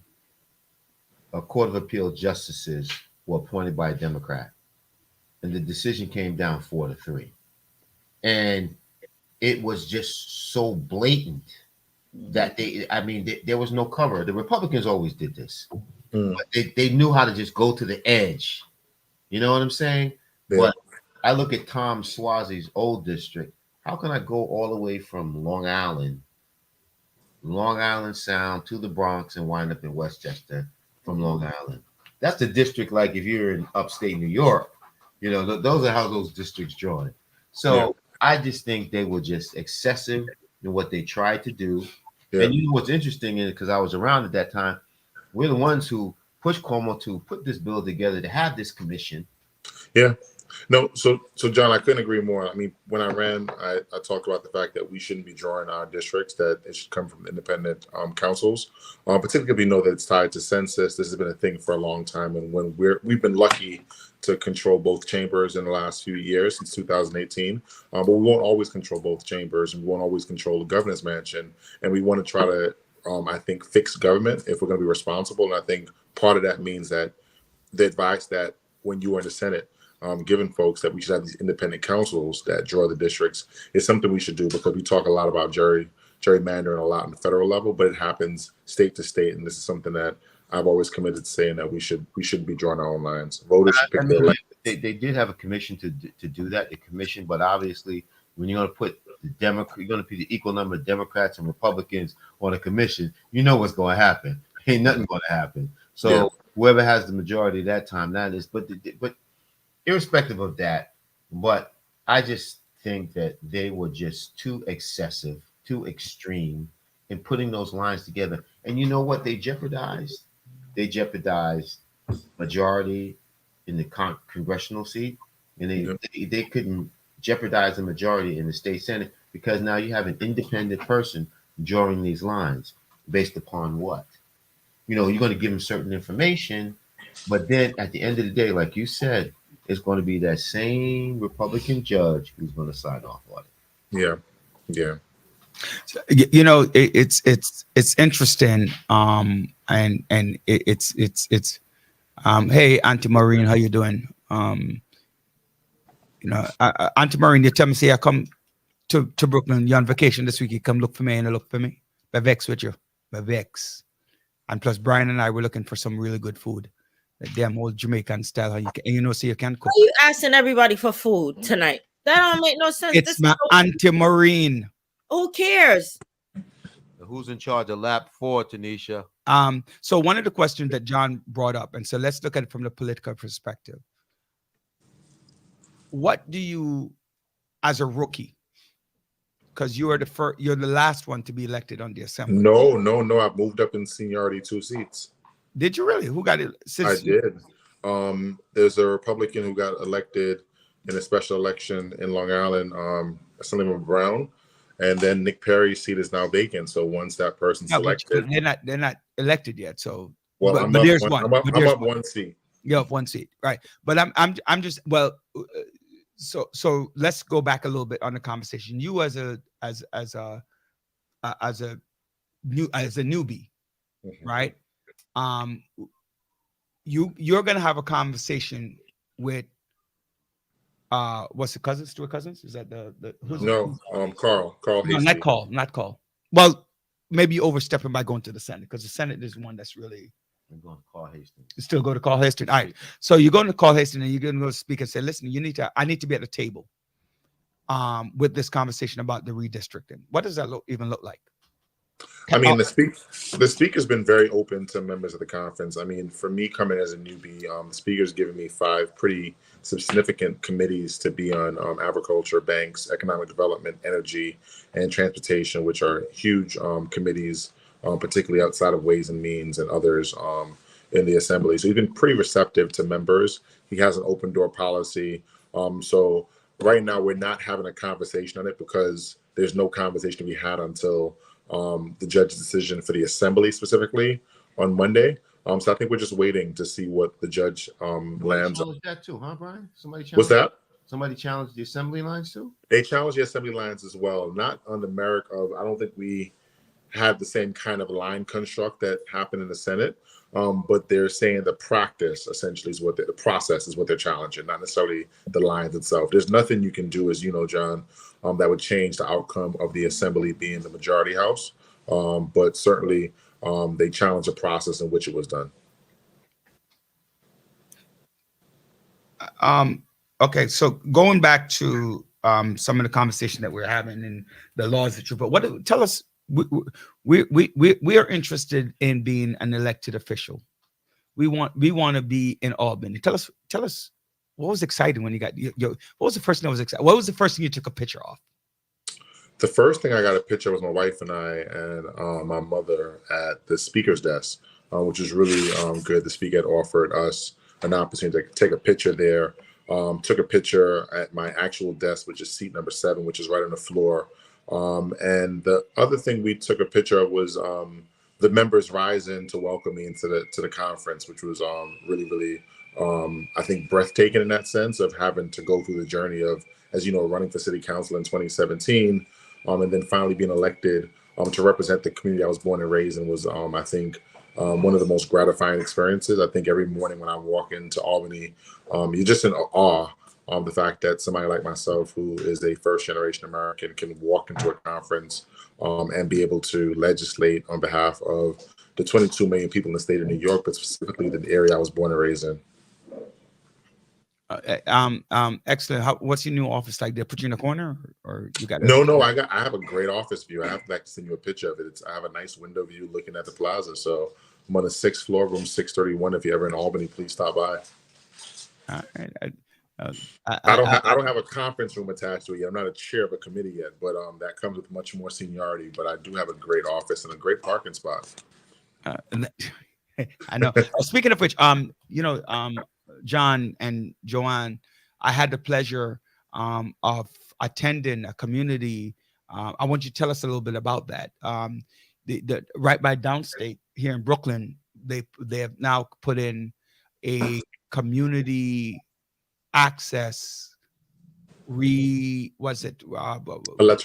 Court of Appeal justices were appointed by a Democrat, and the decision came down 4-3. And it was just so blatant that there was no cover. The Republicans always did this, but they knew how to just go to the edge. You know what I'm saying? Yeah. But I look at Tom Suozzi's old district. How can I go all the way from Long Island Sound to the Bronx and wind up in Westchester from Long Island? That's the district, like if you're in upstate New York, those are how those districts join. So yeah. I just think they were just excessive in what they tried to do. Yeah. And you know what's interesting is, because I was around at that time, we're the ones who pushed Cuomo to put this bill together, to have this commission. Yeah. No, so John, I couldn't agree more. I mean, when I ran, I talked about the fact that we shouldn't be drawing our districts, that it should come from independent councils, particularly if we know that it's tied to census. This has been a thing for a long time, and when we've been lucky to control both chambers in the last few years, since 2018, but we won't always control both chambers, and we won't always control the governor's mansion, and we want to try to, I think, fix government if we're going to be responsible. And I think part of that means that the advice that when you were in the Senate, given folks that we should have these independent councils that draw the districts, is something we should do, because we talk a lot about gerrymandering a lot on the federal level, but it happens state to state, and this is something that I've always committed to saying, that we should be drawing our own lines. Voters should pick their lane. They did have a commission to do that, the commission, but obviously when you're going to put you're going to put the equal number of Democrats and Republicans on a commission, you know what's going to happen. Ain't nothing going to happen. So whoever has the majority that time, that is. But irrespective of that, but I just think that they were just too excessive, too extreme in putting those lines together. And you know what they jeopardized? They jeopardized majority in the congressional seat, and they couldn't jeopardize the majority in the state Senate, because now you have an independent person drawing these lines based upon what? You're going to give them certain information, but then at the end of the day, like you said, it's going to be that same Republican judge who's going to sign off on it. Yeah. So, it's interesting, and it's Hey, Auntie Maureen, how you doing? Auntie Maureen, you tell me, say I come to Brooklyn, you're on vacation this week, you come look for me and you look for me. By vex with you. By vex. And plus, Brian and I were looking for some really good food. Like damn old Jamaican style. How you can, so you can cook. Why are you asking everybody for food tonight? That don't make no sense. It's my Auntie Maureen. Who cares? Who's in charge of lap 4, Tanisha? So one of the questions that John brought up, and so let's look at it from the political perspective. What do you, as a rookie, because you are you're the last one to be elected on the assembly. No. I've moved up in seniority 2 seats. Did you really? Who got it? I did. There's a Republican who got elected in a special election in Long Island, Assemblyman Brown, and then Nick Perry's seat is now vacant. So once that person's elected, they're not elected yet. So well, but I'm there's up one. I'm up 1 seat. You're up 1 seat, right? But I'm just so let's go back a little bit on the conversation. You as a newbie, Mm-hmm. right? You're gonna have a conversation with what's the cousins? Stuart Cousins? Is that the who's Carl no, Hastings. not Carl. Well, maybe overstepping by going to the Senate, because the Senate is one that's really I'm going to Carl Hastings. still go to Carl Hastings. All right. So you're going to Carl Hastings and you're going to go speak and say, listen, I need to be at the table with this conversation about the redistricting. What does that even look like? I mean, the speaker's been very open to members of the conference. I mean, for me coming as a newbie, the speaker's given me 5 pretty significant committees to be on: agriculture, banks, economic development, energy, and transportation, which are huge committees, particularly outside of Ways and Means and others in the assembly. So he's been pretty receptive to members. He has an open door policy. So right now we're not having a conversation on it because there's no conversation to be had until the judge's decision for the assembly specifically on Monday. So I think we're just waiting to see what the judge lands on. That too, huh, Brian? What's that? Somebody challenged the assembly lines too? They challenged the assembly lines as well, not on the merit of, I don't think we had the same kind of line construct that happened in the Senate, but they're saying the practice essentially is the process is what they're challenging, not necessarily the lines itself. There's nothing you can do, as you know, John, that would change the outcome of the assembly being the majority house, but certainly they challenge the process in which it was done. Okay, so going back to some of the conversation that we're having and the laws that you put, tell us. We are interested in being an elected official. We want to be in Albany. Tell us what was exciting when you got what was the first thing that was exciting? What was the first thing you took a picture of? The first thing I got a picture was my wife and I and my mother at the speaker's desk, which was really good. The speaker had offered us an opportunity to take a picture there. Took a picture at my actual desk, which is seat number 7, which is right on the floor. And the other thing we took a picture of was the members rising to welcome me into the conference, which was really I think breathtaking in that sense of having to go through the journey of, as you know, running for city council in 2017, and then finally being elected to represent the community I was born and raised in was I think one of the most gratifying experiences. I think every morning when I walk into Albany, you're just in awe. The fact that somebody like myself, who is a first-generation American, can walk into a conference and be able to legislate on behalf of the 22 million people in the state of New York, but specifically the area I was born and raised in. Excellent. What's your new office like? They put you in a corner, or you got? No. I have a great office view. I have to send you a picture of it. I have a nice window view looking at the plaza. So I'm on the 6th floor, room 631. If you're ever in Albany, please stop by. All right. I don't have a conference room attached to it yet. I'm not a chair of a committee yet, but that comes with much more seniority. But I do have a great office and a great parking spot. I know. Speaking of which, John and Joanne, I had the pleasure of attending a community. I want you to tell us a little bit about that. The right by Downstate here in Brooklyn, they have now put in a community access electric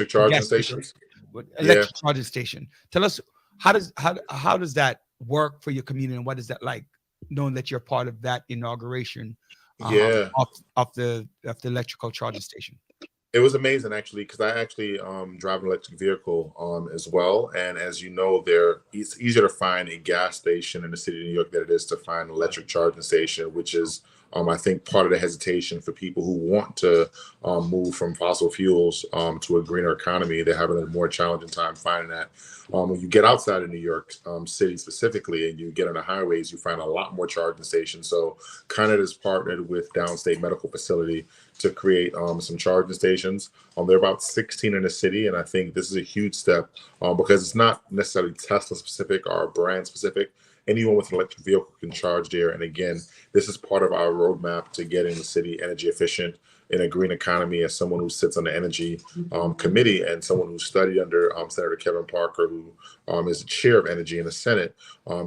charging stations. Electric charging station. Tell us how does that work for your community and what is that like? knowing that you're part of that inauguration Yeah. of the electrical charging station. It was amazing, actually, because I actually drive an electric vehicle as well. And as you know, it's easier to find a gas station in the city of New York than it is to find an electric charging station, which is, I think, part of the hesitation for people who want to move from fossil fuels to a greener economy. They're having a more challenging time finding that. When you get outside of New York City specifically, and you get on the highways, you find a lot more charging stations. So Con Ed has partnered with Downstate Medical Facility to create some charging stations. There are about 16 in the city, and I think this is a huge step because it's not necessarily Tesla specific or brand specific. Anyone with an electric vehicle can charge there. And again, this is part of our roadmap to getting the city energy efficient in a green economy. As someone who sits on the energy committee and someone who studied under Senator Kevin Parker, who is the chair of energy in the Senate,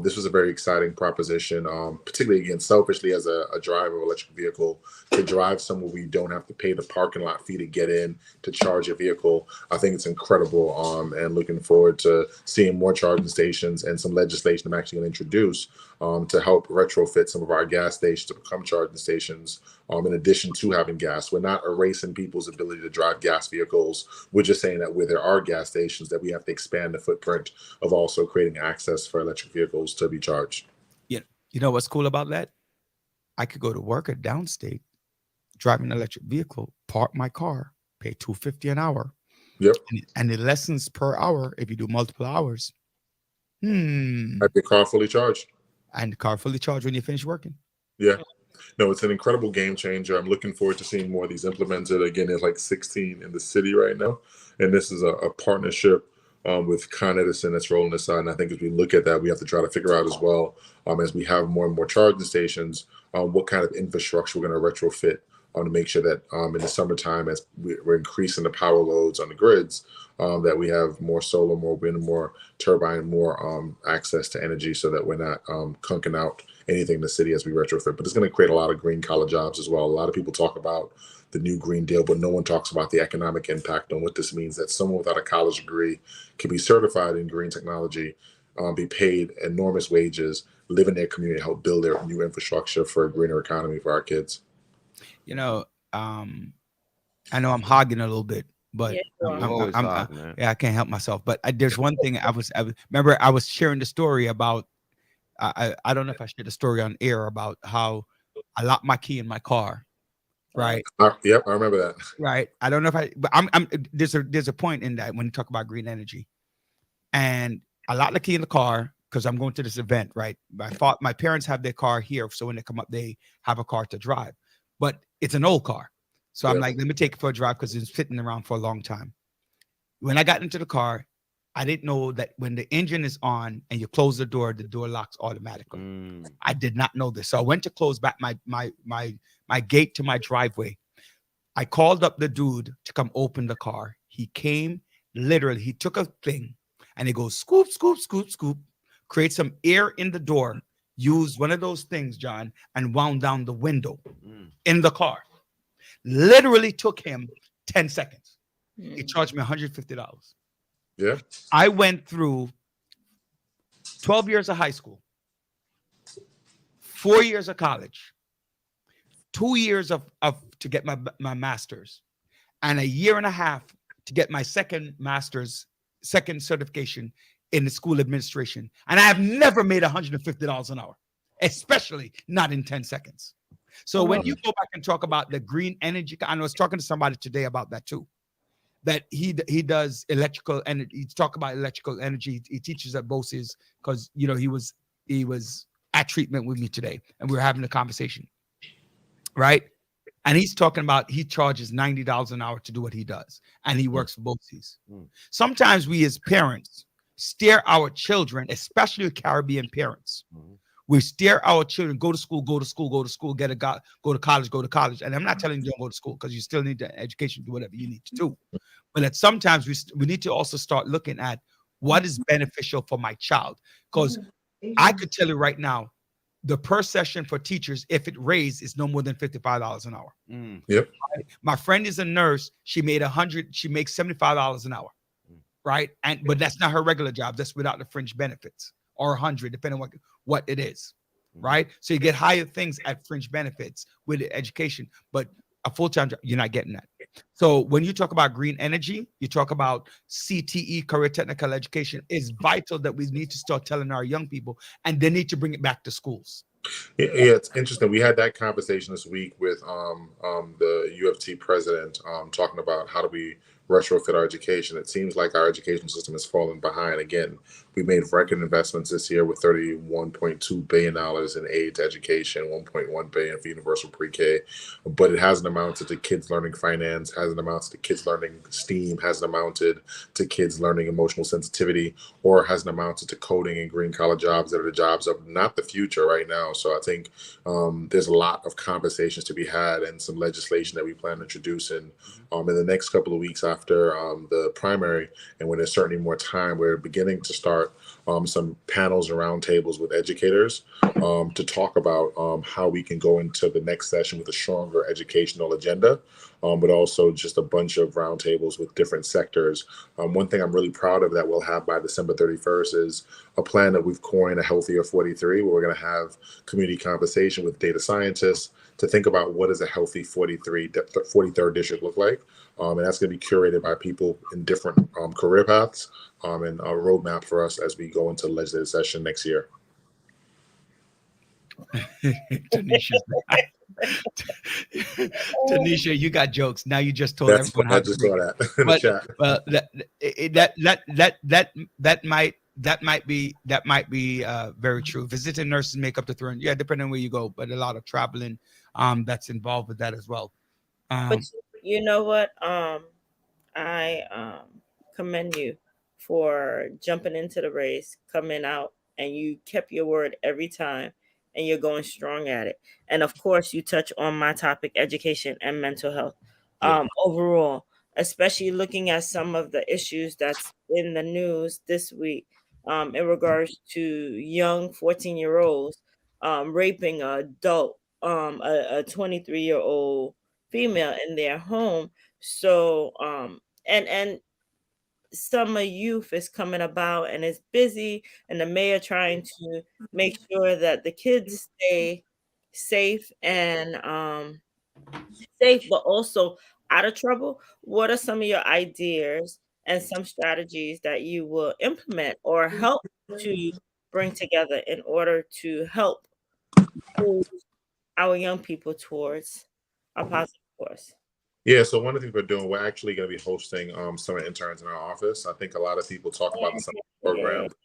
this was a very exciting proposition, particularly, again, selfishly as a driver of an electric vehicle, to drive somewhere where you don't have to pay the parking lot fee to get in to charge your vehicle. I think it's incredible, and looking forward to seeing more charging stations and some legislation I'm actually going to introduce to help retrofit some of our gas stations to become charging stations, in addition to having gas. We're not erasing people's ability to drive gas vehicles. We're just saying that where there are gas stations, that we have to expand the footprint of also creating access for electric vehicles to be charged. Yeah, you know what's cool about that? I could go to work at Downstate, drive an electric vehicle, park my car, pay $250 an hour. Yep. And the lessons per hour, if you do multiple hours, Have your car fully charged. and the car fully charged when you finish working. Yeah. No, it's an incredible game changer. I'm looking forward to seeing more of these implemented. Again, there's like 16 in the city right now. And this is a partnership with Con Edison that's rolling this out. And I think as we look at that, we have to try to figure out as well, as we have more and more charging stations, what kind of infrastructure we're going to retrofit to make sure that in the summertime, as we're increasing the power loads on the grids, that we have more solar, more wind, more turbine, more access to energy, so that we're not conking out anything in the city as we retrofit. But it's going to create a lot of green collar jobs as well. A lot of people talk about the new Green Deal, but no one talks about the economic impact on what this means, that someone without a college degree can be certified in green technology, be paid enormous wages, live in their community, help build their new infrastructure for a greener economy for our kids. You know, I know I'm hogging a little bit, but Yeah, I can't help myself. But there's one thing I remember I was sharing the story about. I don't know if I shared the story on air about how I locked my key in my car, right? Yep, I remember that. Right. I don't know if but there's a point in that when you talk about green energy, and I locked the key in the car because I'm going to this event, right? My parents have their car here, so when they come up, they have a car to drive, but it's an old car. So I'm like, let me take it for a drive because it's sitting around for a long time. When I got into the car, I didn't know that when the engine is on and you close the door locks automatically. I did not know this. So I went to close back my gate to my driveway. I called up the dude to come open the car. He came, literally, he took a thing and he goes, scoop, scoop, scoop, scoop, create some air in the door, used one of those things, John, and wound down the window in the car. Literally took him 10 seconds. He charged me $150. Yeah. I went through 12 years of high school, 4 years of college, 2 years of to get my master's, and a year and a half to get my second certification in the school administration. And I have never made $150 an hour, especially not in 10 seconds. So when you go back and talk about the green energy, I was talking to somebody today about that too, that he does electrical energy. He's talking about electrical energy. He teaches at BOCES because, you know, he was at treatment with me today and we were having a conversation, right? And he's talking about he charges $90 an hour to do what he does, and he works for BOCES. Sometimes we as parents steer our children, especially Caribbean parents. We steer our children, go to school, go to school, go to school, go to college. And I'm not telling you don't go to school because you still need the education, do whatever you need to do. But that sometimes we need to also start looking at what is beneficial for my child. Because I could tell you right now, the per session for teachers, if it raised, is no more than $55 an hour. Yep. My friend is a nurse. She makes $75 an hour, right? But that's not her regular job. That's without the fringe benefits, or 100, depending on what it is. right? So you get higher things at fringe benefits with education, but a full-time job, you're not getting that. So when you talk about green energy, you talk about CTE, career technical education, is vital that we need to start telling our young people, and they need to bring it back to schools. Yeah, it's interesting. We had that conversation this week with the UFT president talking about how do we retrofit our education. It seems like our education system has fallen behind. Again, we made record investments this year with $31.2 billion in aid to education, $1.1 billion for universal pre-K, but it hasn't amounted to kids learning finance, hasn't amounted to kids learning STEAM, hasn't amounted to kids learning emotional sensitivity, or hasn't amounted to coding and green collar jobs that are the jobs of not the future right now. So I think there's a lot of conversations to be had and some legislation that we plan to introduce in the next couple of weeks after the primary, and when there's certainly more time, we're beginning to start some panels and roundtables with educators to talk about how we can go into the next session with a stronger educational agenda, but also just a bunch of roundtables with different sectors. One thing I'm really proud of that we'll have by December 31st is a plan that we've coined, a Healthier 43, where we're going to have community conversation with data scientists to think about what does a healthy 43rd district look like. And that's going to be curated by people in different career paths and a roadmap for us as we go into legislative session next year. Tanisha, you got jokes. Now you just told everyone how I just saw that in the chat. That might be very true. Visiting nurses make up the throne. Yeah, depending on where you go, but a lot of traveling that's involved with that as well. But you know what? I commend you for jumping into the race, coming out, and you kept your word every time, and you're going strong at it. And of course, you touch on my topic, education and mental health. Overall, especially looking at some of the issues that's in the news this week, in regards to young 14-year-olds raping an adult, a 23-year-old female in their home. So and summer youth is coming about and it's busy, and the mayor trying to make sure that the kids stay safe and safe, but also out of trouble. What are some of your ideas and some strategies that you will implement or help to bring together in order to help move our young people towards a positive course? Yeah, so one of the things we're doing, we're actually going to be hosting summer interns in our office. I think a lot of people talk about the summer program, talk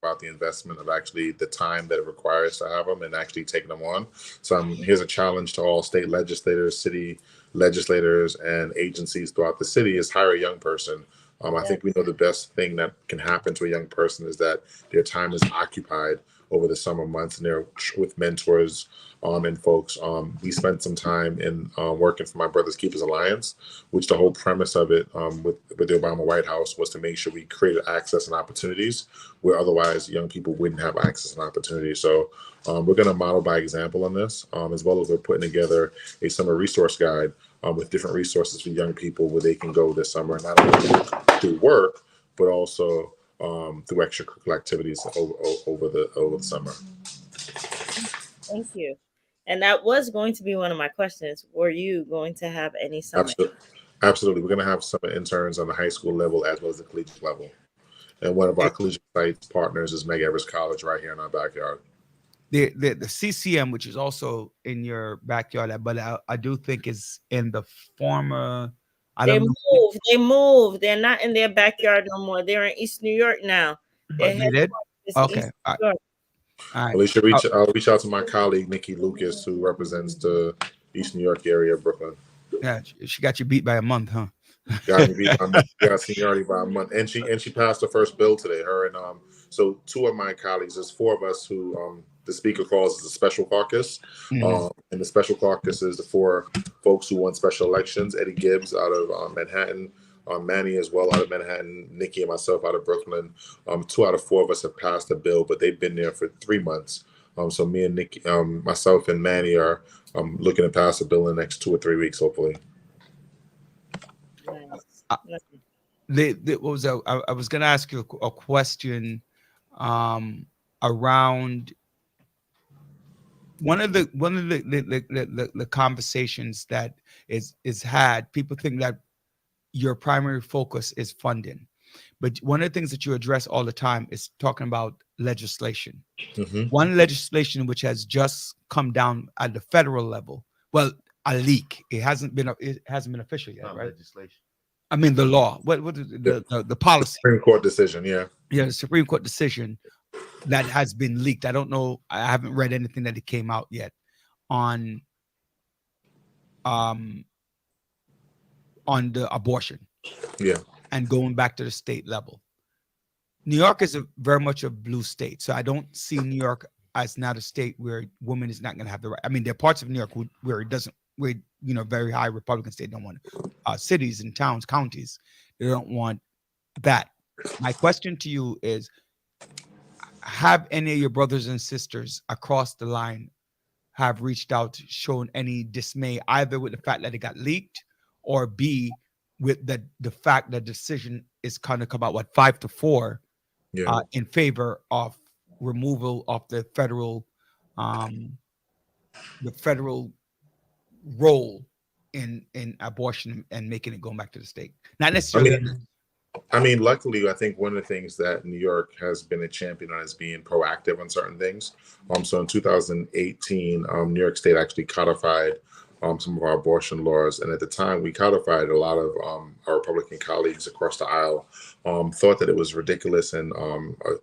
about the investment of actually the time that it requires to have them and actually taking them on. So here's a challenge to all state legislators, city legislators, and agencies throughout the city is hire a young person. I think we know the best thing that can happen to a young person is that their time is occupied over the summer months and they're with mentors and folks. We spent some time in working for My Brother's Keepers Alliance, which the whole premise of it with the Obama White House was to make sure we created access and opportunities where otherwise young people wouldn't have access and opportunities. So we're going to model by example on this, as well as we're putting together a summer resource guide with different resources for young people where they can go this summer, not only do work, but also through extracurricular activities over the summer. Thank you. And that was going to be one of my questions. Were you going to have any summer? Absolutely. We're going to have summer interns on the high school level as well as the collegiate level. And one of our collegiate sites partners is Meg Everest College right here in our backyard. The CCM, which is also in your backyard, but I do think is in the former. They moved. They're not in their backyard no more. They're in East New York now. They did? Okay. All right. I'll reach out to my colleague Nikki Lucas, who represents the East New York area of Brooklyn. Yeah, she got you beat by a month, huh? Got me beat by a month. Got seniority by a month, and she passed the first bill today. Her and so two of my colleagues. There's four of us who the speaker calls the special caucus, and the special caucus is the four folks who won special elections: Eddie Gibbs out of Manhattan, Manny as well out of Manhattan, Nikki and myself out of Brooklyn. 2 out of 4 of us have passed the bill, but they've been there for 3 months. So me and Nikki, myself and Manny are looking to pass the bill in the next 2 or 3 weeks, hopefully. I was going to ask you a question around one of the conversations that is had, people think that your primary focus is funding, but one of the things that you address all the time is talking about legislation. Mhm. One legislation which has just come down at the federal level, well, a leak. It hasn't been official yet, Not right? legislation. I mean the law. What is the policy? Supreme Court decision. Yeah. Yeah, the Supreme Court decision that has been leaked. I don't know. I haven't read anything that it came out yet on the abortion. Yeah. And going back to the state level. New York is very much a blue state, so I don't see New York as not a state where women is not going to have the right. I mean, there are parts of New York where it doesn't, where very high Republican state don't want cities and towns, counties, they don't want that. My question to you is: have any of your brothers and sisters across the line have reached out, shown any dismay, either with the fact that it got leaked, or B, with the fact that decision is kind of come out 5-4 in favor of removal of the federal role in abortion and making it going back to the state? Not necessarily. I mean, luckily, I think one of the things that New York has been a champion on is being proactive on certain things. So in 2018, New York State actually codified some of our abortion laws, and at the time we codified, a lot of our Republican colleagues across the aisle thought that it was ridiculous and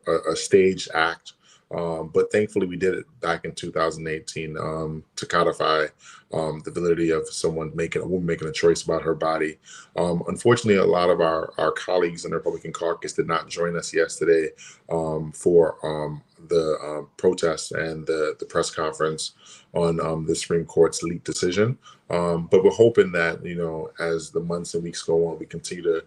a staged act. But thankfully, we did it back in 2018 to codify the validity of a woman making a choice about her body. Unfortunately, a lot of our colleagues in the Republican caucus did not join us yesterday for the protests and the press conference on the Supreme Court's leaked decision. But we're hoping that, as the months and weeks go on, we continue to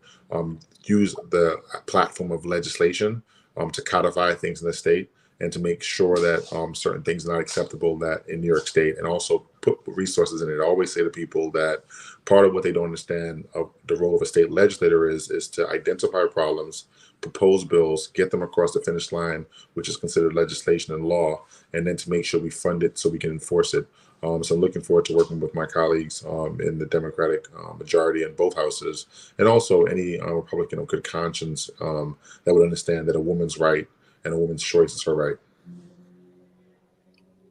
use the platform of legislation to codify things in the state, and to make sure that certain things are not acceptable that in New York State, and also put resources in it. I always say to people that part of what they don't understand of the role of a state legislator is to identify problems, propose bills, get them across the finish line, which is considered legislation and law, and then to make sure we fund it so we can enforce it. So I'm looking forward to working with my colleagues in the Democratic majority in both houses, and also any Republican of good conscience that would understand that a woman's right and a woman's choice is her right.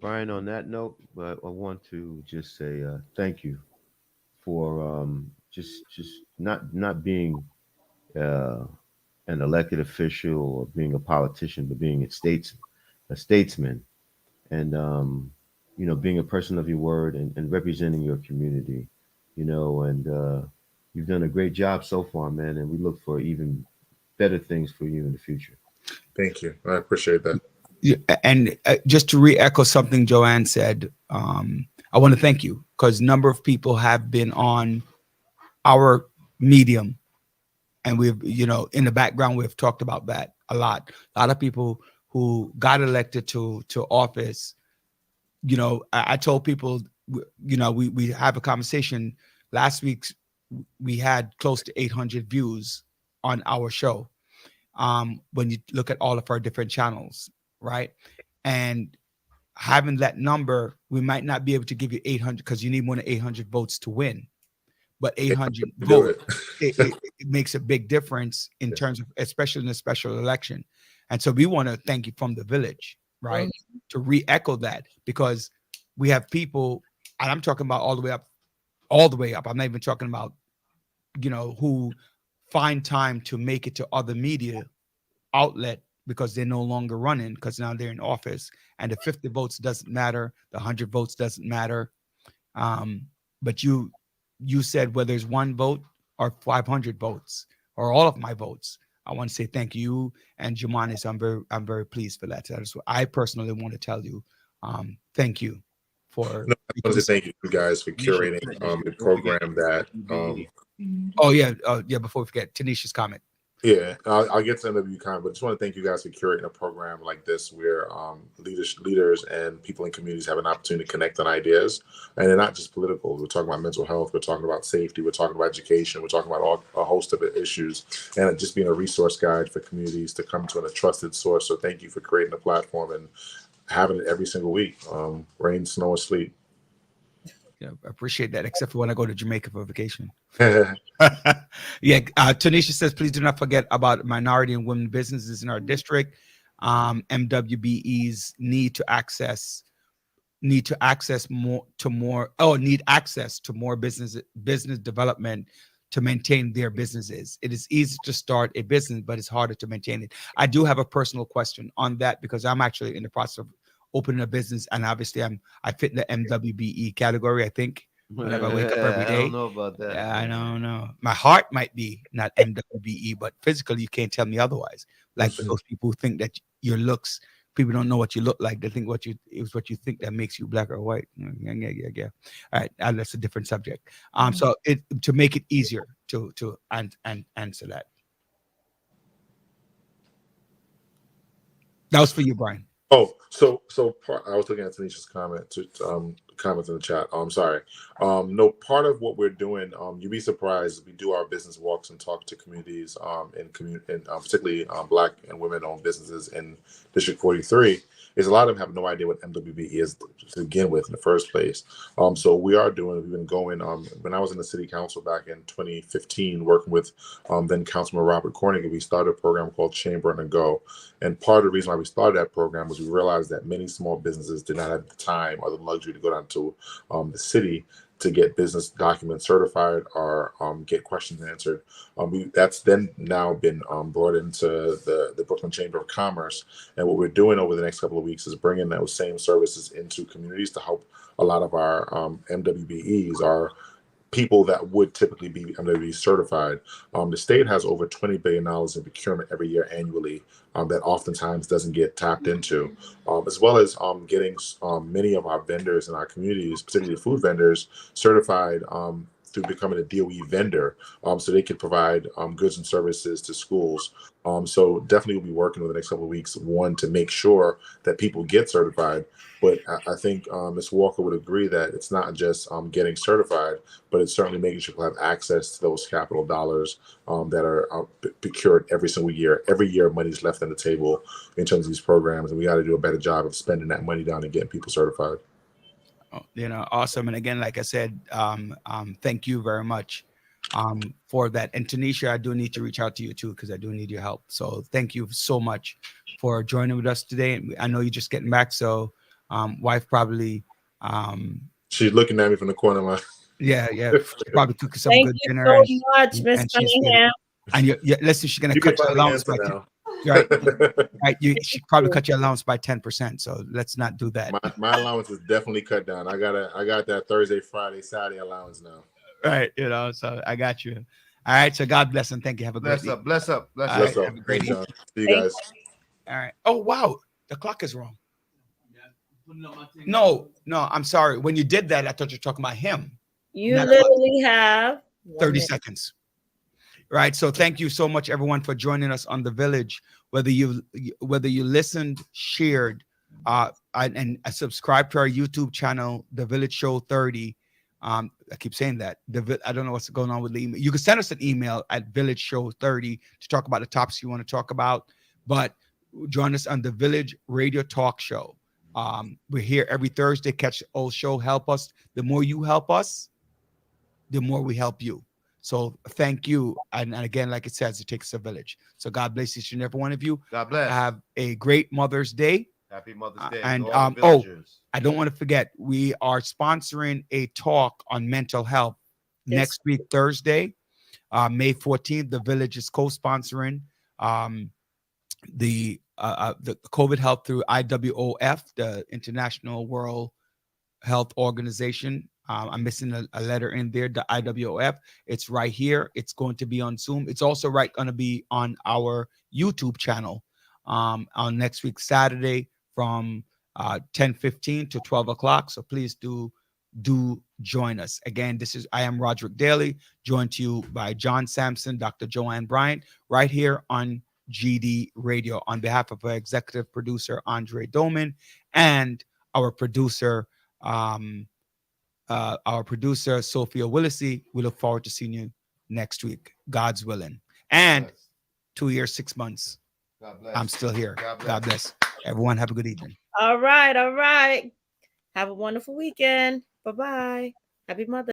Brian, on that note, I want to just say thank you for just not being an elected official or being a politician, but being a statesman, and being a person of your word and representing your community. And you've done a great job so far, man. And we look for even better things for you in the future. Thank you. I appreciate that. Yeah, and just to re-echo something Joanne said, I want to thank you, because a number of people have been on our medium, and we've, in the background, we've talked about that a lot. A lot of people who got elected to office, I told people, we have a conversation. Last week, we had close to 800 views on our show. When you look at all of our different channels, right? And having that number, we might not be able to give you 800 because you need more than 800 votes to win. But 800 votes, it makes a big difference in terms of, especially in a special election. And so we want to thank you from the village, right? To re-echo that, because we have people, and I'm talking about all the way up. I'm not even talking about, who find time to make it to other media outlet because they're no longer running, because now they're in office, and the 50 votes doesn't matter, the 100 votes doesn't matter. But you said whether it's 1 vote or 500 votes or all of my votes, I want to say thank you and Jumanis. I'm very pleased for that. I personally want to tell you thank you for. No, I want to thank you guys for curating a program that. Before we forget, Tanisha's comment. Yeah, I'll get to NW comment, but just want to thank you guys for curating a program like this where leaders and people in communities have an opportunity to connect on ideas. And they're not just political. We're talking about mental health. We're talking about safety. We're talking about education. We're talking about a host of issues, and just being a resource guide for communities to come to a trusted source. So thank you for creating a platform. And having it every single week, rain, snow, or sleet. Yeah, I appreciate that, except for when I go to Jamaica for vacation. Yeah, Yeah, Tanisha says, please do not forget about minority and women businesses in our district. MWBEs need access to more business development to maintain their businesses. It is easy to start a business, but it's harder to maintain it. I do have a personal question on that because I'm actually in the process of opening a business, and obviously I fit in the MWBE category, I think. Whenever I wake up every day. I don't know about that. Yeah, I don't know. My heart might be not MWBE, but physically you can't tell me otherwise. Like for those people who think that your looks, people don't know what you look like. They think what you think that makes you black or white. Yeah. All right, that's a different subject. So to make it easier to answer that. That was for you, Brian. Oh, so I was looking at Tanisha's comments in the chat. I'm sorry. No, part of what we're doing, you'd be surprised. We do our business walks and talk to communities, and particularly Black and women-owned businesses in District 43. Is a lot of them have no idea what MWBE is to begin with in the first place. So we've been going. When I was in the city council back in 2015, working with then Councilman Robert Cornigan, we started a program called Chamber and Go. And part of the reason why we started that program was we realized that many small businesses did not have the time or the luxury to go down to the city to get business documents certified or get questions answered. That's then now been brought into the Brooklyn Chamber of Commerce. And what we're doing over the next couple of weeks is bringing those same services into communities to help a lot of our MWBEs, our people that would typically be MWBE certified. The state has over $20 billion in procurement every year annually that oftentimes doesn't get tapped into, as well as getting many of our vendors in our communities, particularly food vendors, certified through becoming a DOE vendor, so they can provide goods and services to schools. So definitely we'll be working over the next couple of weeks, one, to make sure that people get certified. But I think Ms. Walker would agree that it's not just getting certified, but it's certainly making sure people have access to those capital dollars that are procured every single year. Every year, money's left on the table in terms of these programs, and we got to do a better job of spending that money down and getting people certified. Awesome. And again, like I said, thank you very much for that. And Tanisha, I do need to reach out to you too, because I do need your help. So thank you so much for joining with us today. I know you're just getting back, so wife probably she's looking at me from the corner of my yeah she probably cooked some good dinner. Thank you so much, Miss Cunningham. And listen, she's gonna cut your allowance by she probably cut your allowance by 10%, so let's not do that. My allowance is definitely cut down. I got that Thursday, Friday, Saturday allowance now. Right, so I got you. All right, so God bless and thank you. Have a great Bless up. Have a great evening. See you guys. All right. Oh wow, the clock is wrong. No, I'm sorry. When you did that, I thought you were talking about him. You literally have 30 seconds. Right. So thank you so much, everyone, for joining us on The Village. Whether you listened, shared, and subscribe to our YouTube channel, The Village Show 30. I keep saying that. I don't know what's going on with the email. You can send us an email at villageshow30 to talk about the topics you want to talk about. But join us on The Village Radio Talk Show. We're here every Thursday. Catch the old show. Help us. The more you help us, the more we help you. So thank you. And again, like it says, it takes a village. So God bless each and every one of you. God bless. Have a great Mother's Day. Happy Mother's Day. And I don't want to forget, we are sponsoring a talk on mental health next week, Thursday, May 14th. The Village is co-sponsoring the COVID health through IWOF, the International World Health Organization. I'm missing a letter in there, the IWOF. It's right here. It's going to be on Zoom. It's also going to be on our YouTube channel on next week, Saturday, from 10:15 to 12 o'clock. So please do join us. Again, I am Roderick Daly, joined to you by John Sampson, Dr. Joanne Bryant, right here on GD Radio, on behalf of our executive producer Andre Doman and our producer Sophia Willissey. We look forward to seeing you next week, God's willing. And 2 years, 6 months. God bless. I'm still here. God bless. Everyone have a good evening. All right. Have a wonderful weekend. Bye-bye. Happy Mother's